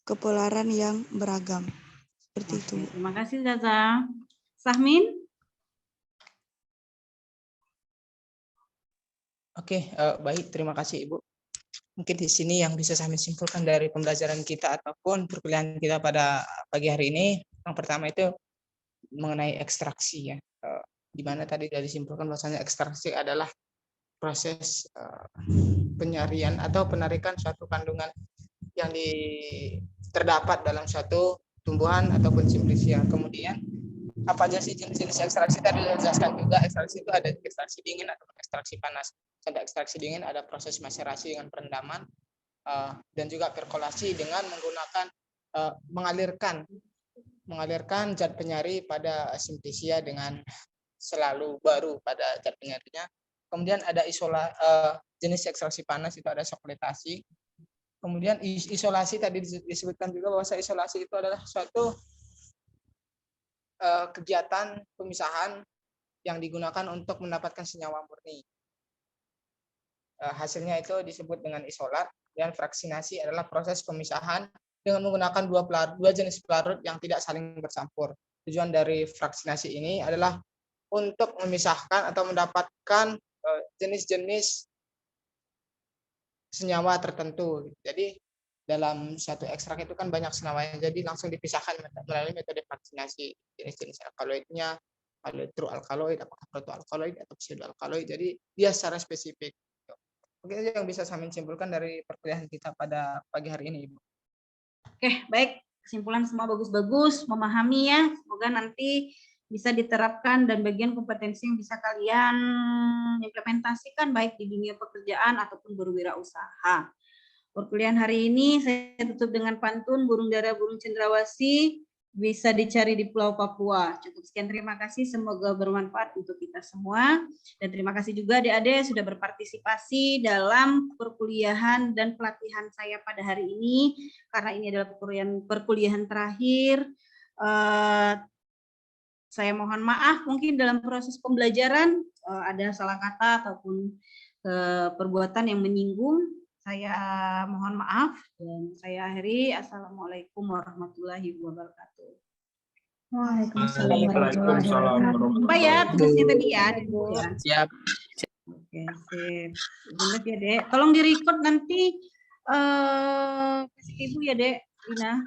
kepolaran yang beragam. Seperti itu. Terima kasih Zaza. Sahmin? Oke, baik. Terima kasih Ibu. Mungkin di sini yang bisa saya simpulkan dari pembelajaran kita ataupun perkuliahan kita pada pagi hari ini, yang pertama itu mengenai ekstraksi ya. Di mana tadi sudah disimpulkan bahwasanya ekstraksi adalah proses penyarian atau penarikan suatu kandungan yang terdapat dalam suatu tumbuhan ataupun simplisia. Kemudian apa aja sih jenis-jenis ekstraksi tadi dijelaskan juga. Ekstraksi itu ada ekstraksi dingin atau ekstraksi panas. Ada ekstraksi dingin, ada proses maserasi dengan perendaman, dan juga perkolasi dengan menggunakan mengalirkan zat penyari pada simplisia dengan selalu baru pada zat penyarinya. Kemudian ada jenis ekstraksi panas, itu ada sokletasi. Kemudian isolasi tadi disebutkan juga bahwa isolasi itu adalah suatu kegiatan pemisahan yang digunakan untuk mendapatkan senyawa murni. Hasilnya itu disebut dengan isolat, dan fraksinasi adalah proses pemisahan dengan menggunakan dua jenis pelarut yang tidak saling bercampur. Tujuan dari fraksinasi ini adalah untuk memisahkan atau mendapatkan jenis-jenis senyawa tertentu. Jadi dalam satu ekstrak itu kan banyak senyawanya, jadi langsung dipisahkan melalui metode fraksinasi. Jenis-jenis alkaloidnya, true alkaloid, apakah protoalkaloid atau pseudoalkaloid. Jadi dia secara spesifik. Mungkin itu yang bisa saya simpulkan dari perkuliahan kita pada pagi hari ini, Ibu. Oke, baik. Kesimpulan semua bagus-bagus, memahami ya. Semoga nanti bisa diterapkan dan bagian kompetensi yang bisa kalian implementasikan baik di dunia pekerjaan ataupun berwirausaha. Perkuliahan hari ini saya tutup dengan pantun burung dara burung cendrawasih bisa dicari di Pulau Papua. Cukup sekian, terima kasih, semoga bermanfaat untuk kita semua. Dan terima kasih juga adik-adik sudah berpartisipasi dalam perkuliahan dan pelatihan saya pada hari ini. Karena ini adalah perkuliahan terakhir. Saya mohon maaf mungkin dalam proses pembelajaran ada salah kata ataupun perbuatan yang menyinggung. Saya mohon maaf dan saya akhiri. Assalamualaikum warahmatullahi wabarakatuh. Waalaikumsalam warahmatullahi wabarakatuh. Apa ya tugasnya tadi ya? Siap. Oke, sip. Benar ya, Dek. Tolong di-record nanti kasih ke Ibu ya, Dek. Lina.